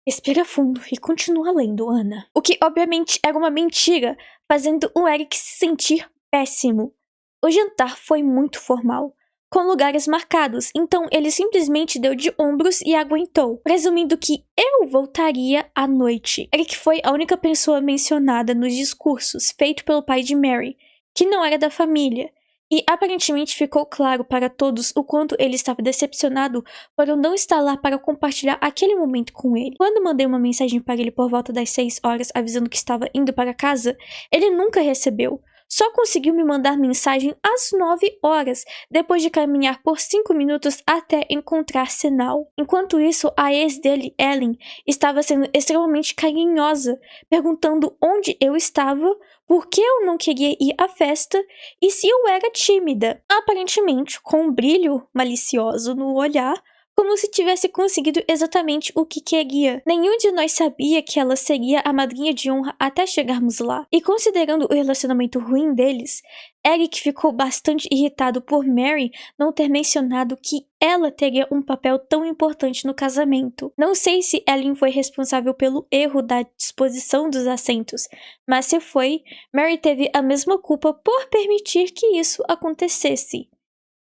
Respira fundo e continua lendo, Ana. O que obviamente era uma mentira, fazendo o Eric se sentir péssimo. O jantar foi muito formal, com lugares marcados, então ele simplesmente deu de ombros e aguentou, presumindo que eu voltaria à noite. Eric foi a única pessoa mencionada nos discursos feito pelo pai de Mary, que não era da família, e aparentemente ficou claro para todos o quanto ele estava decepcionado por eu não estar lá para compartilhar aquele momento com ele. Quando mandei uma mensagem para ele por volta das 6 horas avisando que estava indo para casa, ele nunca recebeu. só conseguiu me mandar mensagem às 9 horas, depois de caminhar por 5 minutos até encontrar sinal. Enquanto isso, a ex dele, Ellen, estava sendo extremamente carinhosa, perguntando onde eu estava, por que eu não queria ir à festa e se eu era tímida. Aparentemente, com um brilho malicioso no olhar, como se tivesse conseguido exatamente o que queria. Nenhum de nós sabia que ela seria a madrinha de honra até chegarmos lá. E considerando o relacionamento ruim deles, Eric ficou bastante irritado por Mary não ter mencionado que ela teria um papel tão importante no casamento. Não sei se Ellen foi responsável pelo erro da disposição dos assentos, mas se foi, Mary teve a mesma culpa por permitir que isso acontecesse.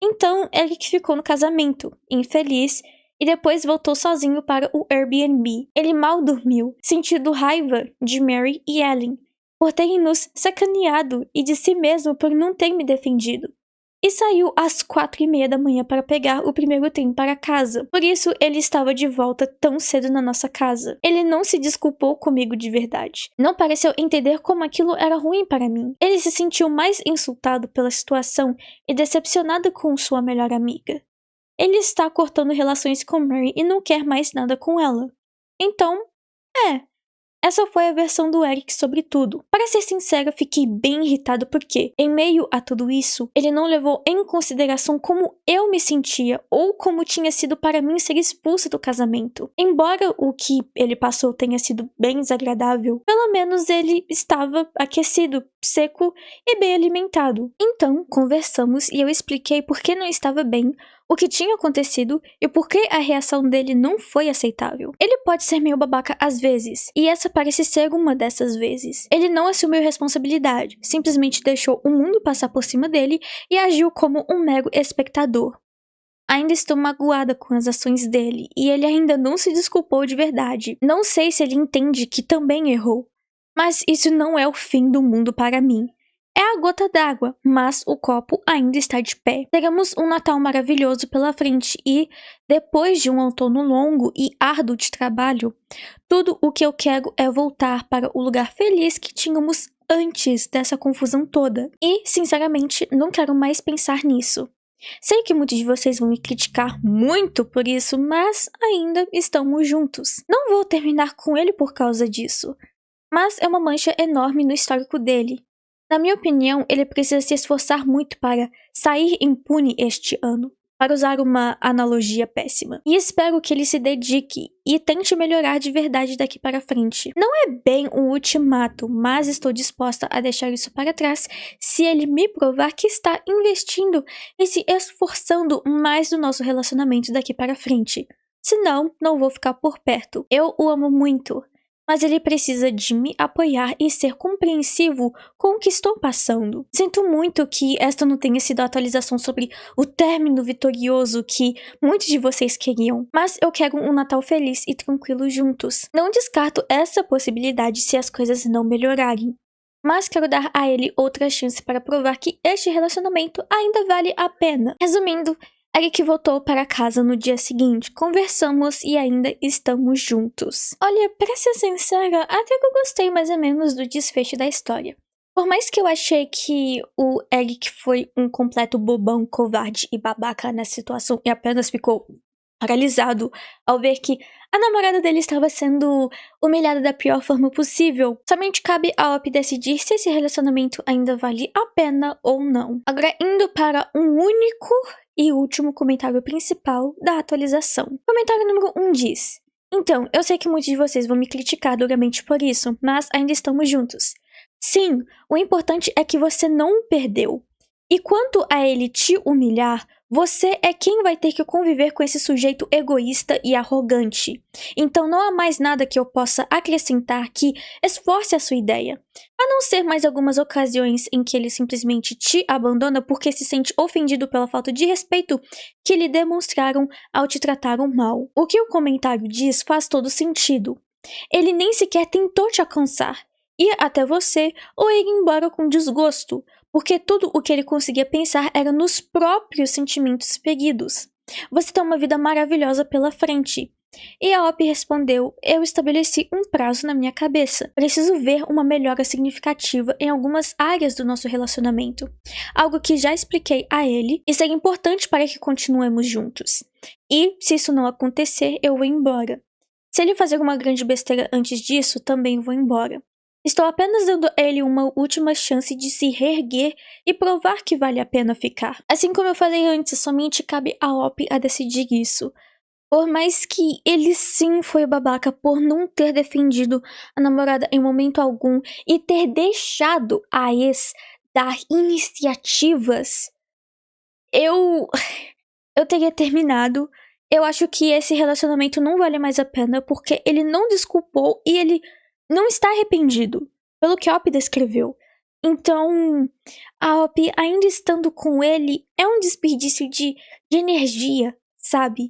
Então, Eric ficou no casamento, infeliz, e depois voltou sozinho para o Airbnb. Ele mal dormiu, sentindo raiva de Mary e Ellen por terem nos sacaneado e de si mesmo por não ter me defendido. E saiu às 4:30 da manhã para pegar o primeiro trem para casa. Por isso, ele estava de volta tão cedo na nossa casa. Ele não se desculpou comigo de verdade. Não pareceu entender como aquilo era ruim para mim. Ele se sentiu mais insultado pela situação e decepcionado com sua melhor amiga. Ele está cortando relações com Mary e não quer mais nada com ela. Então, essa foi a versão do Eric sobre tudo. Para ser sincera, fiquei bem irritado porque, em meio a tudo isso, ele não levou em consideração como eu me sentia ou como tinha sido para mim ser expulsa do casamento. Embora o que ele passou tenha sido bem desagradável, pelo menos ele estava aquecido, seco e bem alimentado. Então, conversamos e eu expliquei por que não estava bem, o que tinha acontecido e por que a reação dele não foi aceitável. Ele pode ser meio babaca às vezes, e essa parece ser uma dessas vezes. Ele não assumiu responsabilidade, simplesmente deixou o mundo passar por cima dele e agiu como um mero espectador. Ainda estou magoada com as ações dele, e ele ainda não se desculpou de verdade. Não sei se ele entende que também errou, mas isso não é o fim do mundo para mim. É a gota d'água, mas o copo ainda está de pé. Teremos um Natal maravilhoso pela frente e, depois de um outono longo e árduo de trabalho, tudo o que eu quero é voltar para o lugar feliz que tínhamos antes dessa confusão toda. E, sinceramente, não quero mais pensar nisso. Sei que muitos de vocês vão me criticar muito por isso, mas ainda estamos juntos. Não vou terminar com ele por causa disso, mas é uma mancha enorme no histórico dele. Na minha opinião, ele precisa se esforçar muito para sair impune este ano, para usar uma analogia péssima. E espero que ele se dedique e tente melhorar de verdade daqui para frente. Não é bem um ultimato, mas estou disposta a deixar isso para trás se ele me provar que está investindo e se esforçando mais no nosso relacionamento daqui para frente. Senão, não vou ficar por perto. Eu o amo muito, mas ele precisa de me apoiar e ser compreensivo com o que estou passando. Sinto muito que esta não tenha sido a atualização sobre o término vitorioso que muitos de vocês queriam, mas eu quero um Natal feliz e tranquilo juntos. Não descarto essa possibilidade se as coisas não melhorarem, mas quero dar a ele outra chance para provar que este relacionamento ainda vale a pena. Resumindo, Eric voltou para casa no dia seguinte, conversamos e ainda estamos juntos. Olha, pra ser sincera, até que eu gostei mais ou menos do desfecho da história. Por mais que eu achei que o Eric foi um completo bobão, covarde e babaca nessa situação e apenas ficou paralisado ao ver que a namorada dele estava sendo humilhada da pior forma possível, somente cabe a OP decidir se esse relacionamento ainda vale a pena ou não. Agora, indo para um único e último comentário principal da atualização. Comentário número 1 diz: então, eu sei que muitos de vocês vão me criticar duramente por isso, mas ainda estamos juntos. Sim, o importante é que você não o perdeu. E quanto a ele te humilhar, você é quem vai ter que conviver com esse sujeito egoísta e arrogante. Então não há mais nada que eu possa acrescentar que esforce a sua ideia. A não ser mais algumas ocasiões em que ele simplesmente te abandona porque se sente ofendido pela falta de respeito que lhe demonstraram ao te trataram mal. O que o comentário diz faz todo sentido. Ele nem sequer tentou te alcançar, ir até você ou ir embora com desgosto, porque tudo o que ele conseguia pensar era nos próprios sentimentos feridos. Você tem uma vida maravilhosa pela frente. E a Op respondeu: eu estabeleci um prazo na minha cabeça. Preciso ver uma melhora significativa em algumas áreas do nosso relacionamento. Algo que já expliquei a ele e seria importante para que continuemos juntos. E, se isso não acontecer, eu vou embora. Se ele fazer uma grande besteira antes disso, também vou embora. Estou apenas dando a ele uma última chance de se reerguer e provar que vale a pena ficar. Assim como eu falei antes, somente cabe a Op a decidir isso. Por mais que ele sim foi babaca por não ter defendido a namorada em momento algum e ter deixado a ex dar iniciativas, eu teria terminado. Eu acho que esse relacionamento não vale mais a pena porque ele não desculpou e ele não está arrependido, pelo que a Op descreveu. Então, a Op ainda estando com ele é um desperdício de energia, sabe?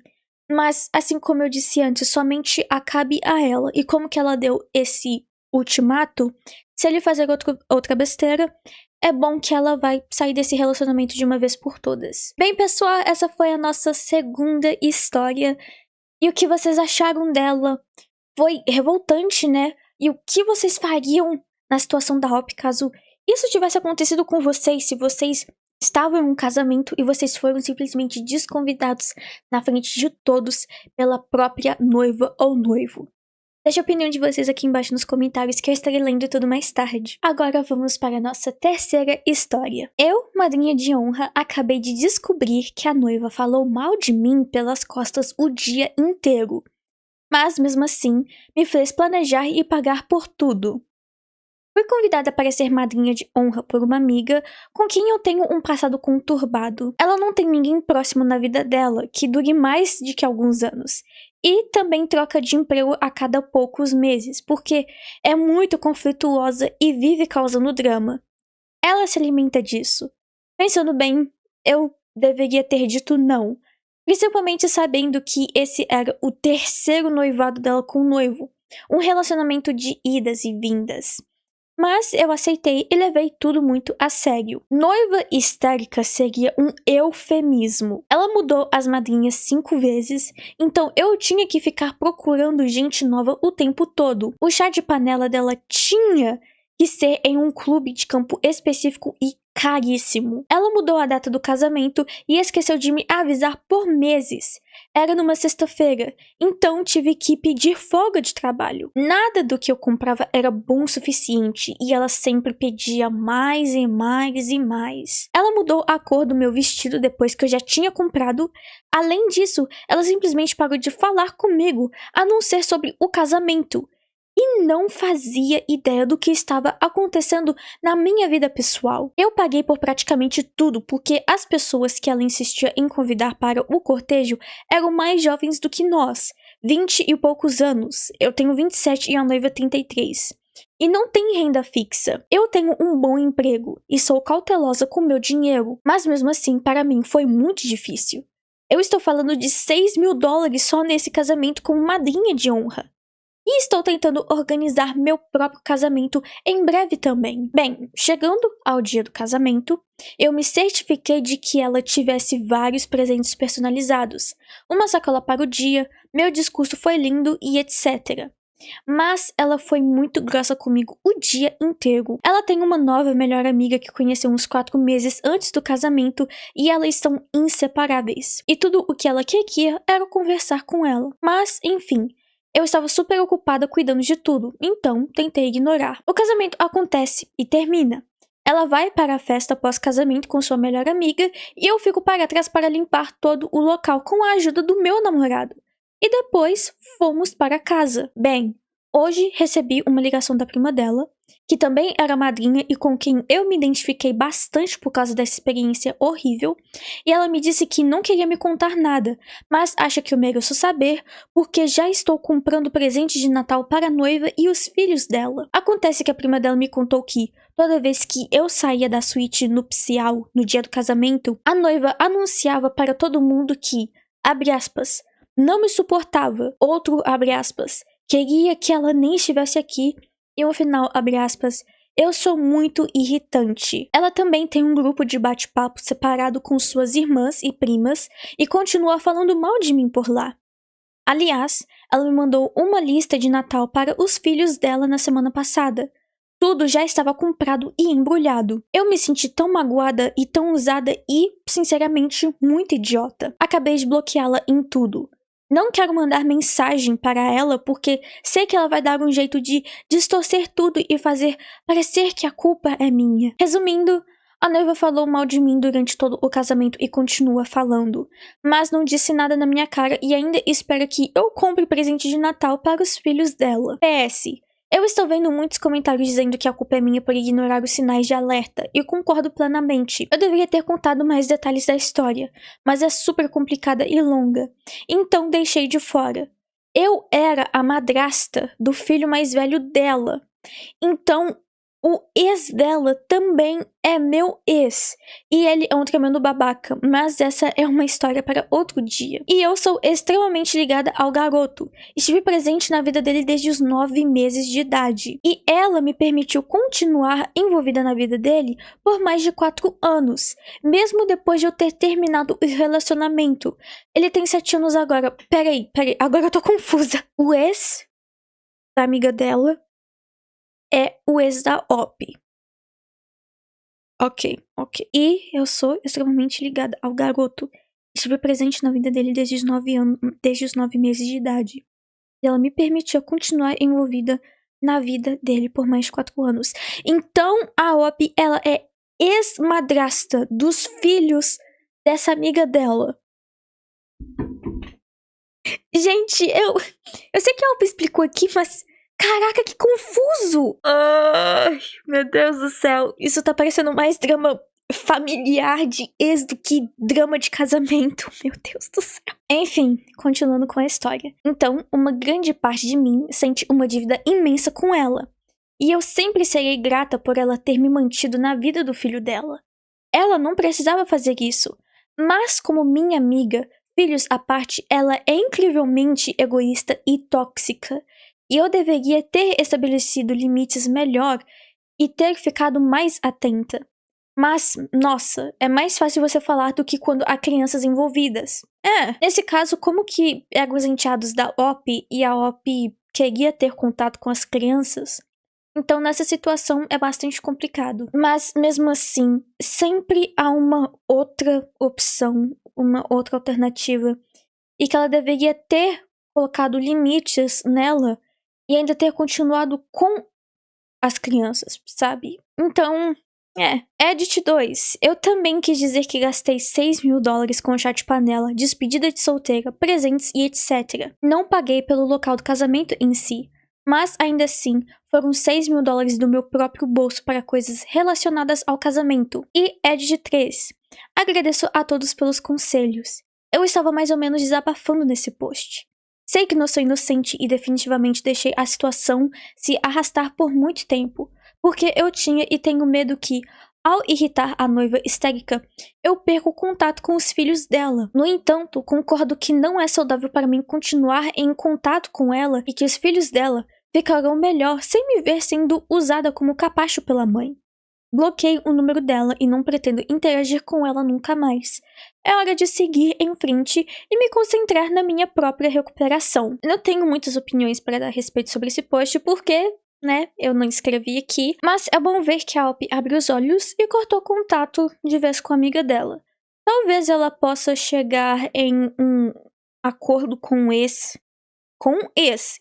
Mas, assim como eu disse antes, somente cabe a ela. E como que ela deu esse ultimato, se ele fazer outra besteira, é bom que ela vai sair desse relacionamento de uma vez por todas. Bem, pessoal, essa foi a nossa segunda história. E o que vocês acharam dela? Foi revoltante, né? E o que vocês fariam na situação da Op caso isso tivesse acontecido com vocês, se vocês estavam em um casamento e vocês foram simplesmente desconvidados na frente de todos pela própria noiva ou noivo? Deixe a opinião de vocês aqui embaixo nos comentários que eu estarei lendo tudo mais tarde. Agora vamos para a nossa terceira história. Eu, madrinha de honra, acabei de descobrir que a noiva falou mal de mim pelas costas o dia inteiro. Mas, mesmo assim, me fez planejar e pagar por tudo. Fui convidada para ser madrinha de honra por uma amiga com quem eu tenho um passado conturbado. Ela não tem ninguém próximo na vida dela que dure mais de que alguns anos. E também troca de emprego a cada poucos meses, porque é muito conflituosa e vive causando drama. Ela se alimenta disso. Pensando bem, eu deveria ter dito não. Principalmente sabendo que esse era o terceiro noivado dela com o noivo. Um relacionamento de idas e vindas. Mas eu aceitei e levei tudo muito a sério. Noiva histérica seria um eufemismo. Ela mudou as madrinhas 5 vezes, então eu tinha que ficar procurando gente nova o tempo todo. O chá de panela dela tinha que ser em um clube de campo específico e caríssimo. Ela mudou a data do casamento e esqueceu de me avisar por meses. Era numa sexta-feira, então tive que pedir folga de trabalho. Nada do que eu comprava era bom o suficiente e ela sempre pedia mais e mais e mais. Ela mudou a cor do meu vestido depois que eu já tinha comprado. Além disso, ela simplesmente parou de falar comigo, a não ser sobre o casamento. E não fazia ideia do que estava acontecendo na minha vida pessoal. Eu paguei por praticamente tudo porque as pessoas que ela insistia em convidar para o cortejo eram mais jovens do que nós, 20 e poucos anos. Eu tenho 27 e a noiva 33. E não tem renda fixa. Eu tenho um bom emprego e sou cautelosa com meu dinheiro, mas mesmo assim para mim foi muito difícil. Eu estou falando de $6.000 só nesse casamento como madrinha de honra. E estou tentando organizar meu próprio casamento em breve também. Bem, chegando ao dia do casamento, eu me certifiquei de que ela tivesse vários presentes personalizados, uma sacola para o dia, meu discurso foi lindo e etc. Mas ela foi muito grossa comigo o dia inteiro. Ela tem uma nova melhor amiga que conheceu uns 4 meses antes do casamento e elas são inseparáveis. E tudo o que ela queria era conversar com ela. Mas, enfim, eu estava super ocupada cuidando de tudo, então tentei ignorar. O casamento acontece e termina. Ela vai para a festa pós-casamento com sua melhor amiga e eu fico para trás para limpar todo o local com a ajuda do meu namorado. E depois fomos para casa. Bem, hoje recebi uma ligação da prima dela, que também era madrinha e com quem eu me identifiquei bastante por causa dessa experiência horrível, e ela me disse que não queria me contar nada, mas acha que eu mereço saber porque já estou comprando presente de Natal para a noiva e os filhos dela. Acontece que a prima dela me contou que toda vez que eu saía da suíte nupcial no dia do casamento, a noiva anunciava para todo mundo que, abre aspas, não me suportava, outro abre aspas, queria que ela nem estivesse aqui, e no final, abre aspas, eu sou muito irritante. Ela também tem um grupo de bate-papo separado com suas irmãs e primas e continua falando mal de mim por lá. Aliás, ela me mandou uma lista de Natal para os filhos dela na semana passada. Tudo já estava comprado e embrulhado. Eu me senti tão magoada e tão usada e, sinceramente, muito idiota. Acabei de bloqueá-la em tudo. Não quero mandar mensagem para ela porque sei que ela vai dar um jeito de distorcer tudo e fazer parecer que a culpa é minha. Resumindo, a noiva falou mal de mim durante todo o casamento e continua falando, mas não disse nada na minha cara e ainda espera que eu compre presente de Natal para os filhos dela. PS. Eu estou vendo muitos comentários dizendo que a culpa é minha por ignorar os sinais de alerta, e concordo plenamente. Eu deveria ter contado mais detalhes da história, mas é super complicada e longa, então deixei de fora. Eu era a madrasta do filho mais velho dela, então o ex dela também é meu ex, e ele é um tremendo babaca, mas essa é uma história para outro dia. E eu sou extremamente ligada ao garoto, estive presente na vida dele desde os 9 meses de idade, e ela me permitiu continuar envolvida na vida dele por mais de 4 anos, mesmo depois de eu ter terminado o relacionamento. Ele tem 7 anos agora. Peraí, agora eu tô confusa. O ex da amiga dela é o ex da OP. Ok. E eu sou extremamente ligada ao garoto. Estive presente na vida dele desde os 9 meses de idade. E ela me permitiu continuar envolvida na vida dele por mais de 4 anos. Então, a OP, ela é ex-madrasta dos filhos dessa amiga dela. Gente, eu sei que a OP explicou aqui, mas... Caraca, que confuso! Ai, meu Deus do céu. Isso tá parecendo mais drama familiar de ex do que drama de casamento. Meu Deus do céu. Enfim, continuando com a história. Então, uma grande parte de mim sente uma dívida imensa com ela. E eu sempre serei grata por ela ter me mantido na vida do filho dela. Ela não precisava fazer isso. Mas como minha amiga, filhos à parte, ela é incrivelmente egoísta e tóxica. E eu deveria ter estabelecido limites melhor e ter ficado mais atenta. Mas, nossa, é mais fácil você falar do que quando há crianças envolvidas. Nesse caso, como que eram os enteados da OP e a OP queria ter contato com as crianças? Então, nessa situação, é bastante complicado. Mas, mesmo assim, sempre há uma outra opção, uma outra alternativa. E que ela deveria ter colocado limites nela e ainda ter continuado com as crianças, sabe? Então, Edit 2. Eu também quis dizer que gastei $6.000 com chá de panela, despedida de solteira, presentes e etc. Não paguei pelo local do casamento em si, mas ainda assim, foram $6.000 do meu próprio bolso para coisas relacionadas ao casamento. E Edit 3. Agradeço a todos pelos conselhos. Eu estava mais ou menos desabafando nesse post. Sei que não sou inocente e definitivamente deixei a situação se arrastar por muito tempo, porque eu tinha e tenho medo que, ao irritar a noiva histérica, eu perca o contato com os filhos dela. No entanto, concordo que não é saudável para mim continuar em contato com ela e que os filhos dela ficarão melhor sem me ver sendo usada como capacho pela mãe. Bloqueei o número dela e não pretendo interagir com ela nunca mais. É hora de seguir em frente e me concentrar na minha própria recuperação. Eu não tenho muitas opiniões para dar a respeito sobre esse post porque, eu não escrevi aqui. Mas é bom ver que a Alp abriu os olhos e cortou contato de vez com a amiga dela. Talvez ela possa chegar em um acordo com esse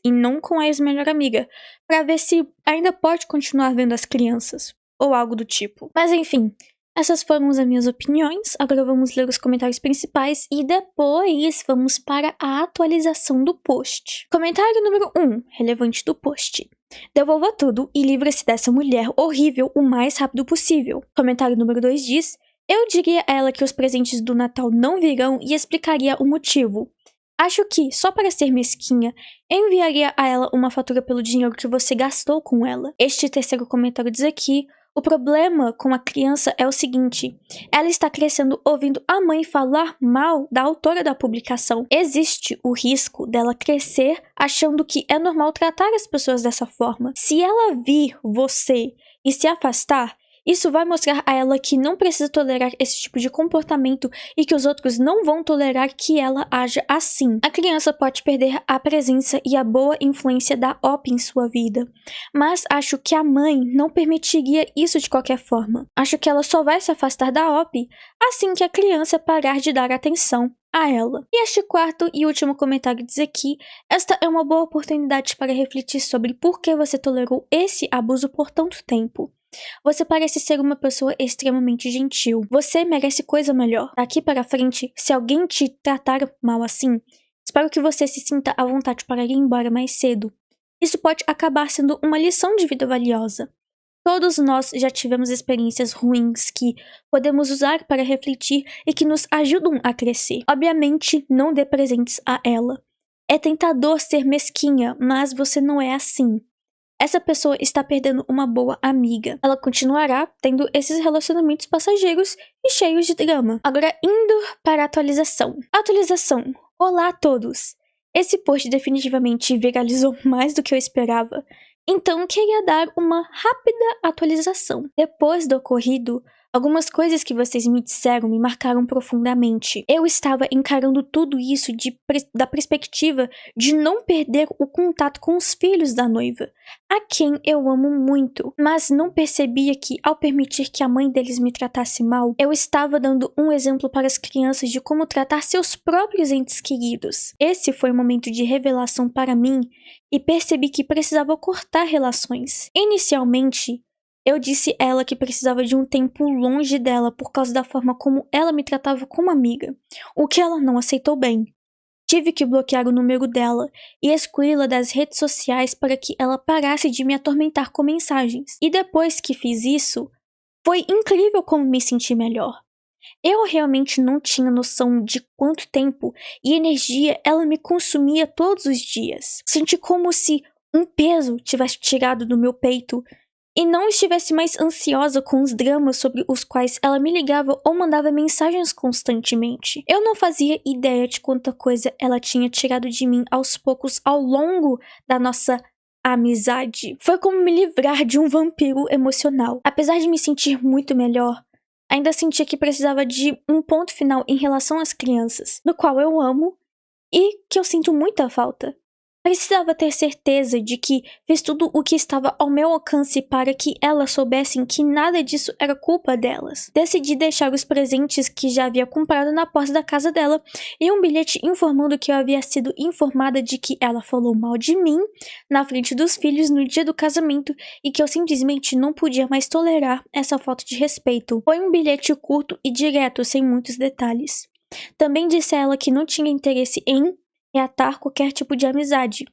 e não com a ex-melhor amiga, para ver se ainda pode continuar vendo as crianças. Ou algo do tipo. Mas enfim, essas foram as minhas opiniões. Agora vamos ler os comentários principais e depois vamos para a atualização do post. Comentário número 1, relevante do post. Devolva tudo e livre-se dessa mulher horrível o mais rápido possível. Comentário número 2 diz: eu diria a ela que os presentes do Natal não virão e explicaria o motivo. Acho que, só para ser mesquinha, enviaria a ela uma fatura pelo dinheiro que você gastou com ela. Este terceiro comentário diz aqui: o problema com a criança é o seguinte, ela está crescendo ouvindo a mãe falar mal da autora da publicação. Existe o risco dela crescer achando que é normal tratar as pessoas dessa forma. Se ela vir você e se afastar, Isso vai mostrar a ela que não precisa tolerar esse tipo de comportamento e que os outros não vão tolerar que ela haja assim. A criança pode perder a presença e a boa influência da OP em sua vida, mas acho que a mãe não permitiria isso de qualquer forma. Acho que ela só vai se afastar da OP assim que a criança parar de dar atenção a ela. E este quarto e último comentário diz aqui: esta é uma boa oportunidade para refletir sobre por que você tolerou esse abuso por tanto tempo. Você parece ser uma pessoa extremamente gentil. Você merece coisa melhor. Daqui para frente, se alguém te tratar mal assim, espero que você se sinta à vontade para ir embora mais cedo. Isso pode acabar sendo uma lição de vida valiosa. Todos nós já tivemos experiências ruins que podemos usar para refletir e que nos ajudam a crescer. Obviamente, não dê presentes a ela. É tentador ser mesquinha, mas você não é assim. Essa pessoa está perdendo uma boa amiga. Ela continuará tendo esses relacionamentos passageiros e cheios de drama. Agora, indo para a atualização. Atualização. Olá a todos! Esse post definitivamente viralizou mais do que eu esperava. Então, queria dar uma rápida atualização. Depois do ocorrido, algumas coisas que vocês me disseram me marcaram profundamente. Eu estava encarando tudo isso da perspectiva de não perder o contato com os filhos da noiva, a quem eu amo muito, mas não percebia que, ao permitir que a mãe deles me tratasse mal, eu estava dando um exemplo para as crianças de como tratar seus próprios entes queridos. Esse foi um momento de revelação para mim e percebi que precisava cortar relações. Inicialmente, eu disse a ela que precisava de um tempo longe dela por causa da forma como ela me tratava como amiga, o que ela não aceitou bem. Tive que bloquear o número dela e excluí-la das redes sociais para que ela parasse de me atormentar com mensagens. E depois que fiz isso, foi incrível como me senti melhor. Eu realmente não tinha noção de quanto tempo e energia ela me consumia todos os dias. Senti como se um peso tivesse tirado do meu peito e não estivesse mais ansiosa com os dramas sobre os quais ela me ligava ou mandava mensagens constantemente. Eu não fazia ideia de quanta coisa ela tinha tirado de mim aos poucos ao longo da nossa amizade. Foi como me livrar de um vampiro emocional. Apesar de me sentir muito melhor, ainda sentia que precisava de um ponto final em relação às crianças, no qual eu amo e que eu sinto muita falta. Precisava ter certeza de que fiz tudo o que estava ao meu alcance para que elas soubessem que nada disso era culpa delas. Decidi deixar os presentes que já havia comprado na porta da casa dela e um bilhete informando que eu havia sido informada de que ela falou mal de mim na frente dos filhos no dia do casamento e que eu simplesmente não podia mais tolerar essa falta de respeito. Foi um bilhete curto e direto, sem muitos detalhes. Também disse a ela que não tinha interesse em reatar qualquer tipo de amizade,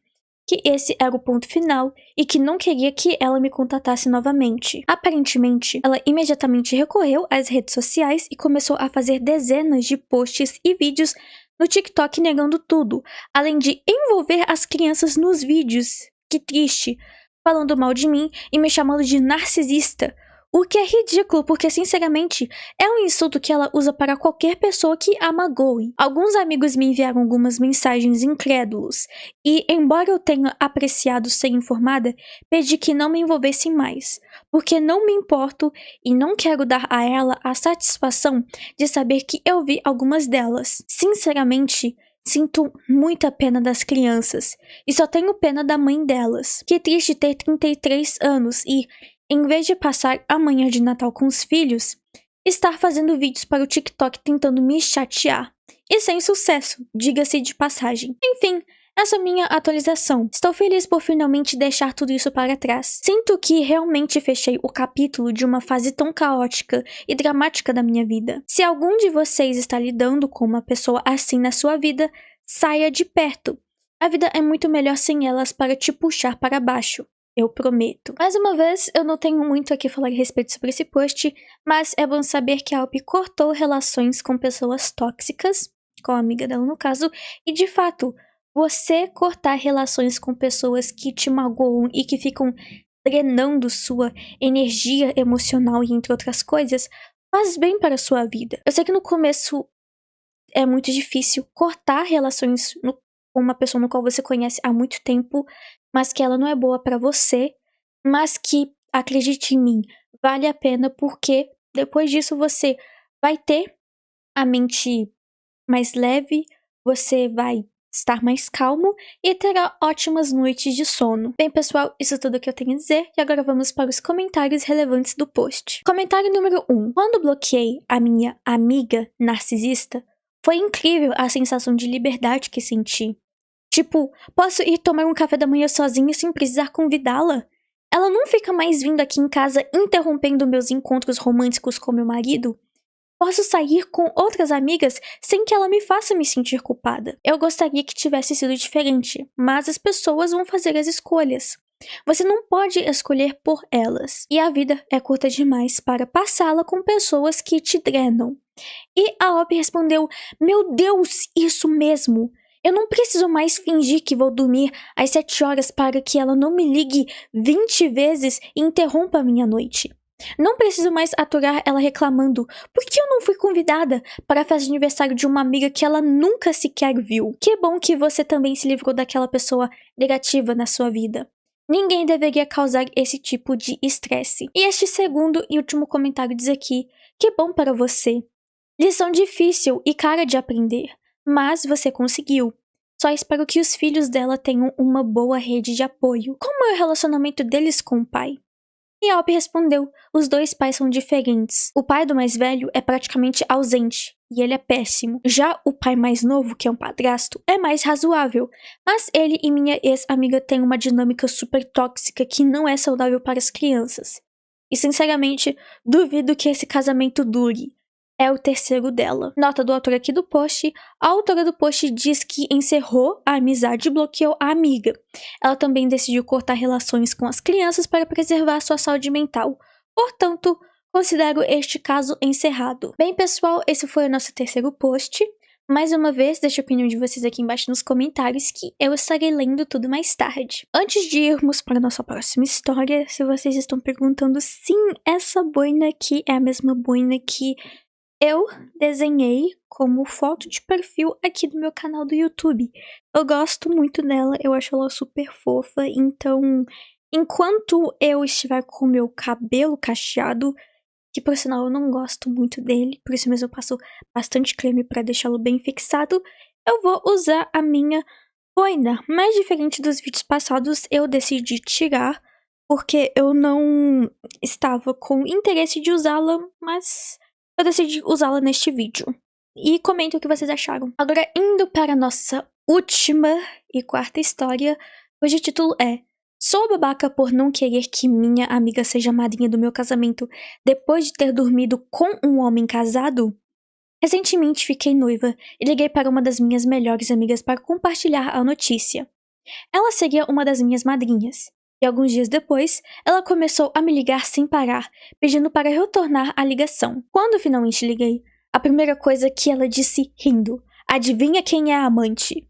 que esse era o ponto final e que não queria que ela me contatasse novamente. Aparentemente, ela imediatamente recorreu às redes sociais e começou a fazer dezenas de posts e vídeos no TikTok negando tudo, além de envolver as crianças nos vídeos. Que triste! Falando mal de mim e me chamando de narcisista. O que é ridículo, porque sinceramente é um insulto que ela usa para qualquer pessoa que a magoe. Alguns amigos me enviaram algumas mensagens incrédulos e, embora eu tenha apreciado ser informada, pedi que não me envolvessem mais, porque não me importo e não quero dar a ela a satisfação de saber que eu vi algumas delas. Sinceramente, sinto muita pena das crianças e só tenho pena da mãe delas. Que triste ter 33 anos e, em vez de passar a manhã de Natal com os filhos, estar fazendo vídeos para o TikTok tentando me chatear. E sem sucesso, diga-se de passagem. Enfim, essa é a minha atualização. Estou feliz por finalmente deixar tudo isso para trás. Sinto que realmente fechei o capítulo de uma fase tão caótica e dramática da minha vida. Se algum de vocês está lidando com uma pessoa assim na sua vida, saia de perto. A vida é muito melhor sem elas para te puxar para baixo. Eu prometo. Mais uma vez, eu não tenho muito aqui a falar a respeito sobre esse post, mas é bom saber que a Alpi cortou relações com pessoas tóxicas, com a amiga dela no caso, e de fato, você cortar relações com pessoas que te magoam e que ficam drenando sua energia emocional e entre outras coisas, faz bem para a sua vida. Eu sei que no começo é muito difícil cortar relações com uma pessoa no qual você conhece há muito tempo, mas que ela não é boa pra você, mas que, acredite em mim, vale a pena porque depois disso você vai ter a mente mais leve, você vai estar mais calmo e terá ótimas noites de sono. Bem, pessoal, isso é tudo que eu tenho a dizer e agora vamos para os comentários relevantes do post. Comentário número 1. Quando bloqueei a minha amiga narcisista, foi incrível a sensação de liberdade que senti. Tipo, posso ir tomar um café da manhã sozinha sem precisar convidá-la? Ela não fica mais vindo aqui em casa interrompendo meus encontros românticos com meu marido? Posso sair com outras amigas sem que ela me faça me sentir culpada. Eu gostaria que tivesse sido diferente, mas as pessoas vão fazer as escolhas. Você não pode escolher por elas, e a vida é curta demais para passá-la com pessoas que te drenam. E a Op respondeu: Meu Deus, isso mesmo! Eu não preciso mais fingir que vou dormir às 7 horas para que ela não me ligue 20 vezes e interrompa a minha noite. Não preciso mais aturar ela reclamando por que eu não fui convidada para a festa de aniversário de uma amiga que ela nunca sequer viu. Que bom que você também se livrou daquela pessoa negativa na sua vida. Ninguém deveria causar esse tipo de estresse. E este segundo e último comentário diz aqui: que bom para você. Lição difícil e cara de aprender, mas você conseguiu. Só espero que os filhos dela tenham uma boa rede de apoio. Como é o relacionamento deles com o pai? E a Op respondeu: os dois pais são diferentes. O pai do mais velho é praticamente ausente, e ele é péssimo. Já o pai mais novo, que é um padrasto, é mais razoável. Mas ele e minha ex-amiga têm uma dinâmica super tóxica que não é saudável para as crianças. E sinceramente, duvido que esse casamento dure. É o terceiro dela. Nota do autor aqui do post: a autora do post diz que encerrou a amizade e bloqueou a amiga. Ela também decidiu cortar relações com as crianças para preservar sua saúde mental. Portanto, considero este caso encerrado. Bem, pessoal, esse foi o nosso terceiro post. Mais uma vez, deixe a opinião de vocês aqui embaixo nos comentários que eu estarei lendo tudo mais tarde. Antes de irmos para a nossa próxima história, se vocês estão perguntando, sim, essa boina aqui é a mesma boina que eu desenhei como foto de perfil aqui do meu canal do YouTube. Eu gosto muito dela, eu acho ela super fofa, então, enquanto eu estiver com o meu cabelo cacheado, que por sinal eu não gosto muito dele, por isso mesmo eu passo bastante creme para deixá-lo bem fixado, eu vou usar a minha boina. Mas diferente dos vídeos passados, eu decidi tirar, porque eu não estava com interesse de usá-la, mas eu decidi usá-la neste vídeo. E comentem o que vocês acharam. Agora, indo para a nossa última e quarta história, hoje o título é: Sou babaca por não querer que minha amiga seja madrinha do meu casamento depois de ter dormido com um homem casado? Recentemente fiquei noiva e liguei para uma das minhas melhores amigas para compartilhar a notícia. Ela seria uma das minhas madrinhas. E alguns dias depois, ela começou a me ligar sem parar, pedindo para retornar a ligação. Quando finalmente liguei, a primeira coisa que ela disse rindo: adivinha quem é a amante?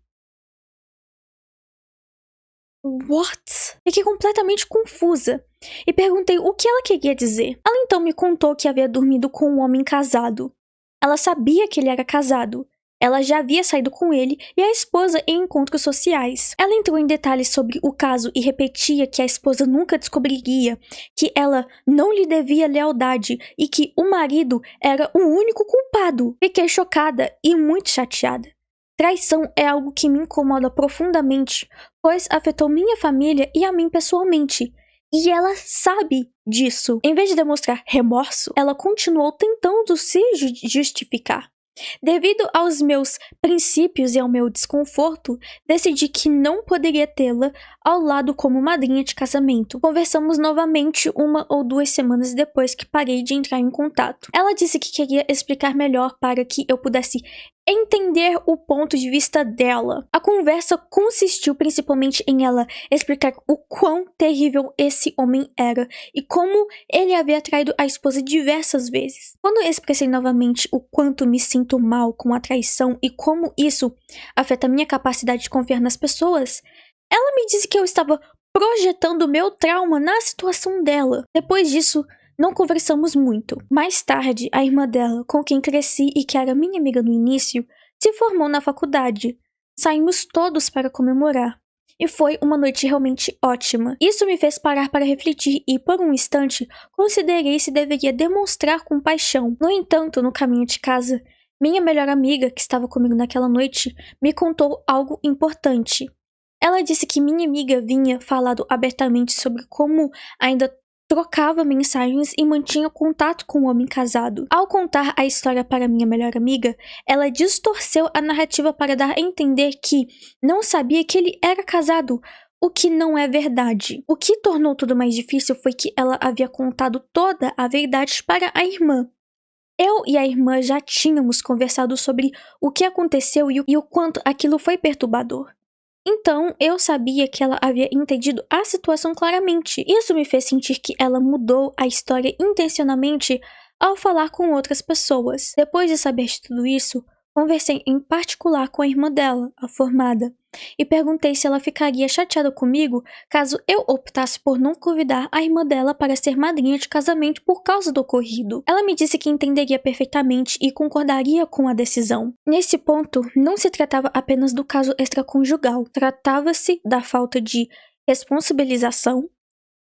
What? Fiquei completamente confusa e perguntei o que ela queria dizer. Ela então me contou que havia dormido com um homem casado. Ela sabia que ele era casado. Ela já havia saído com ele e a esposa em encontros sociais. Ela entrou em detalhes sobre o caso e repetia que a esposa nunca descobriria, que ela não lhe devia lealdade e que o marido era o único culpado. Fiquei chocada e muito chateada. Traição é algo que me incomoda profundamente, pois afetou minha família e a mim pessoalmente. E ela sabe disso. Em vez de demonstrar remorso, ela continuou tentando se justificar. Devido aos meus princípios e ao meu desconforto, decidi que não poderia tê-la ao lado como madrinha de casamento. Conversamos novamente 1 ou 2 semanas depois que parei de entrar em contato. Ela disse que queria explicar melhor para que eu pudesse entender o ponto de vista dela. A conversa consistiu principalmente em ela explicar o quão terrível esse homem era e como ele havia traído a esposa diversas vezes. Quando expressei novamente o quanto me sinto mal com a traição e como isso afeta minha capacidade de confiar nas pessoas, ela me disse que eu estava projetando meu trauma na situação dela. Depois disso, não conversamos muito. Mais tarde, a irmã dela, com quem cresci e que era minha amiga no início, se formou na faculdade. Saímos todos para comemorar. e foi uma noite realmente ótima. Isso me fez parar para refletir e, por um instante, considerei se deveria demonstrar compaixão. No entanto, no caminho de casa, minha melhor amiga, que estava comigo naquela noite, me contou algo importante. Ela disse que minha amiga vinha falado abertamente sobre como ainda trocava mensagens e mantinha contato com o homem casado. Ao contar a história para minha melhor amiga, ela distorceu a narrativa para dar a entender que não sabia que ele era casado, o que não é verdade. O que tornou tudo mais difícil foi que ela havia contado toda a verdade para a irmã. Eu e a irmã já tínhamos conversado sobre o que aconteceu e o quanto aquilo foi perturbador. Então, eu sabia que ela havia entendido a situação claramente. Isso me fez sentir que ela mudou a história intencionalmente ao falar com outras pessoas. Depois de saber de tudo isso, conversei em particular com a irmã dela, a formada, e perguntei se ela ficaria chateada comigo caso eu optasse por não convidar a irmã dela para ser madrinha de casamento por causa do ocorrido. Ela me disse que entenderia perfeitamente e concordaria com a decisão. Nesse ponto, não se tratava apenas do caso extraconjugal, tratava-se da falta de responsabilização,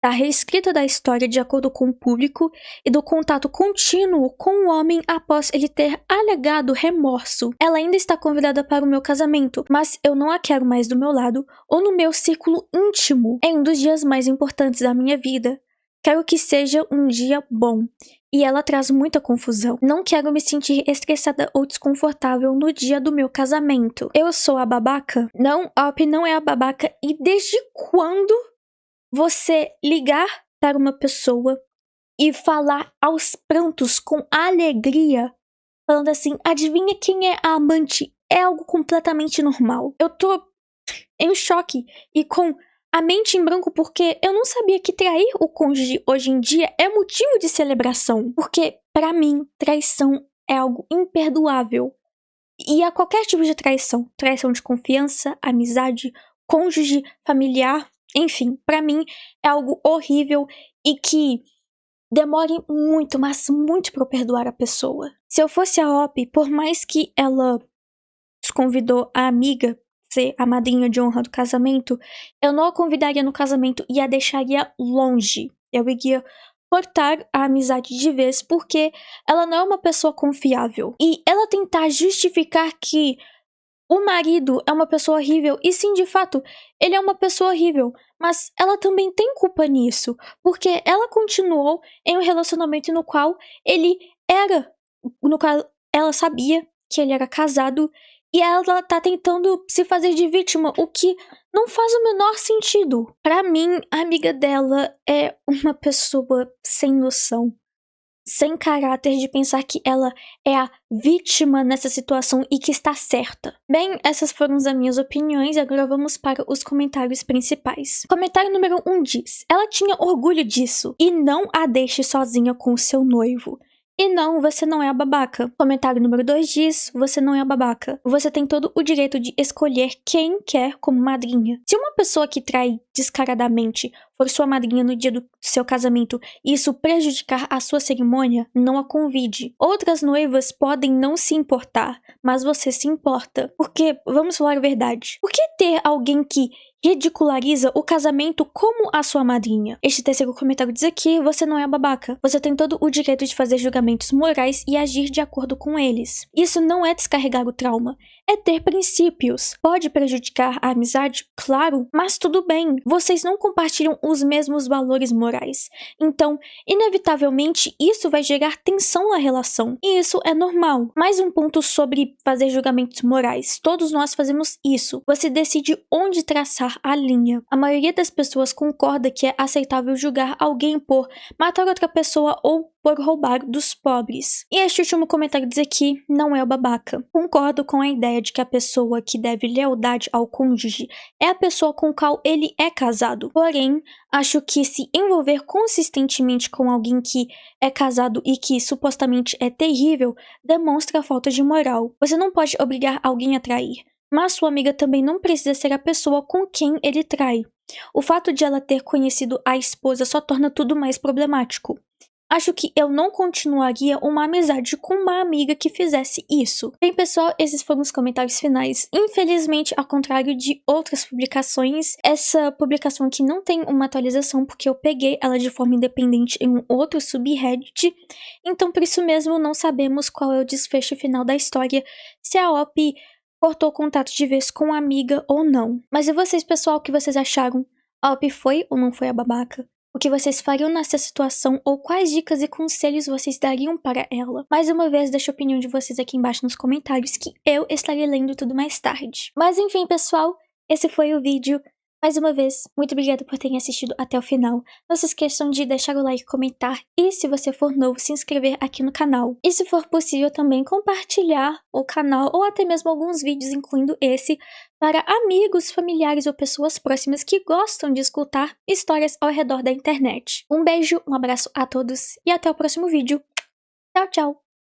da reescrita da história de acordo com o público e do contato contínuo com o homem após ele ter alegado remorso. Ela ainda está convidada para o meu casamento, mas eu não a quero mais do meu lado ou no meu círculo íntimo. É um dos dias mais importantes da minha vida. Quero que seja um dia bom. E ela traz muita confusão. Não quero me sentir estressada ou desconfortável no dia do meu casamento. Eu sou a babaca? Não, a Op não é a babaca. E desde quando você ligar para uma pessoa e falar aos prantos com alegria, falando assim, adivinha quem é a amante? É algo completamente normal. Eu tô em choque e com a mente em branco porque eu não sabia que trair o cônjuge hoje em dia é motivo de celebração. Porque, pra mim, traição é algo imperdoável. E a qualquer tipo de traição. Traição de confiança, amizade, cônjuge, familiar. Enfim, pra mim é algo horrível e que demore muito, mas muito pra eu perdoar a pessoa. Se eu fosse a Op, por mais que ela convidou a amiga ser a madrinha de honra do casamento, eu não a convidaria no casamento e a deixaria longe. Eu iria cortar a amizade de vez porque ela não é uma pessoa confiável. E ela tentar justificar que o marido é uma pessoa horrível, e sim, de fato, ele é uma pessoa horrível, mas ela também tem culpa nisso, porque ela continuou em um relacionamento no qual ela sabia que ele era casado, e ela tá tentando se fazer de vítima, o que não faz o menor sentido. Pra mim, a amiga dela é uma pessoa sem noção, sem caráter de pensar que ela é a vítima nessa situação e que está certa. Bem, essas foram as minhas opiniões, agora vamos para os comentários principais. Comentário número 1 diz: ela tinha orgulho disso, e não a deixe sozinha com o seu noivo. E não, você não é a babaca. Comentário número 2 diz: você não é a babaca. Você tem todo o direito de escolher quem quer como madrinha. Se uma pessoa que trai descaradamente for sua madrinha no dia do seu casamento e isso prejudicar a sua cerimônia, não a convide. Outras noivas podem não se importar, mas você se importa. Porque, vamos falar a verdade, por que ter alguém que ridiculariza o casamento como a sua madrinha? Este terceiro comentário diz aqui: você não é a babaca. Você tem todo o direito de fazer julgamentos morais e agir de acordo com eles. Isso não é descarregar o trauma, é ter princípios. Pode prejudicar a amizade? Claro, mas tudo bem. Vocês não compartilham os mesmos valores morais. Então, inevitavelmente, isso vai gerar tensão na relação. E isso é normal. Mais um ponto sobre fazer julgamentos morais. Todos nós fazemos isso. Você decide onde traçar a linha. A maioria das pessoas concorda que é aceitável julgar alguém por matar outra pessoa ou por roubar dos pobres. E este último comentário diz aqui: não é o babaca. Concordo com a ideia de que a pessoa que deve lealdade ao cônjuge é a pessoa com qual ele é casado. Porém, acho que se envolver consistentemente com alguém que é casado e que supostamente é terrível, demonstra falta de moral. Você não pode obrigar alguém a trair, mas sua amiga também não precisa ser a pessoa com quem ele trai. O fato de ela ter conhecido a esposa só torna tudo mais problemático. acho que eu não continuaria uma amizade com uma amiga que fizesse isso. Bem, pessoal, esses foram os comentários finais. Infelizmente, ao contrário de outras publicações, essa publicação aqui não tem uma atualização porque eu peguei ela de forma independente em um outro subreddit, então por isso mesmo não sabemos qual é o desfecho final da história, se a OP cortou contato de vez com a amiga ou não. Mas e vocês, pessoal, o que vocês acharam? A OP foi ou não foi a babaca? O que vocês fariam nessa situação ou quais dicas e conselhos vocês dariam para ela? Mais uma vez, deixa a opinião de vocês aqui embaixo nos comentários que eu estarei lendo tudo mais tarde. Mas enfim, pessoal, esse foi o vídeo. Mais uma vez, muito obrigada por terem assistido até o final. Não se esqueçam de deixar o like, comentar e, se você for novo, se inscrever aqui no canal. E se for possível também compartilhar o canal ou até mesmo alguns vídeos, incluindo esse, para amigos, familiares ou pessoas próximas que gostam de escutar histórias ao redor da internet. Um beijo, um abraço a todos e até o próximo vídeo. Tchau, tchau!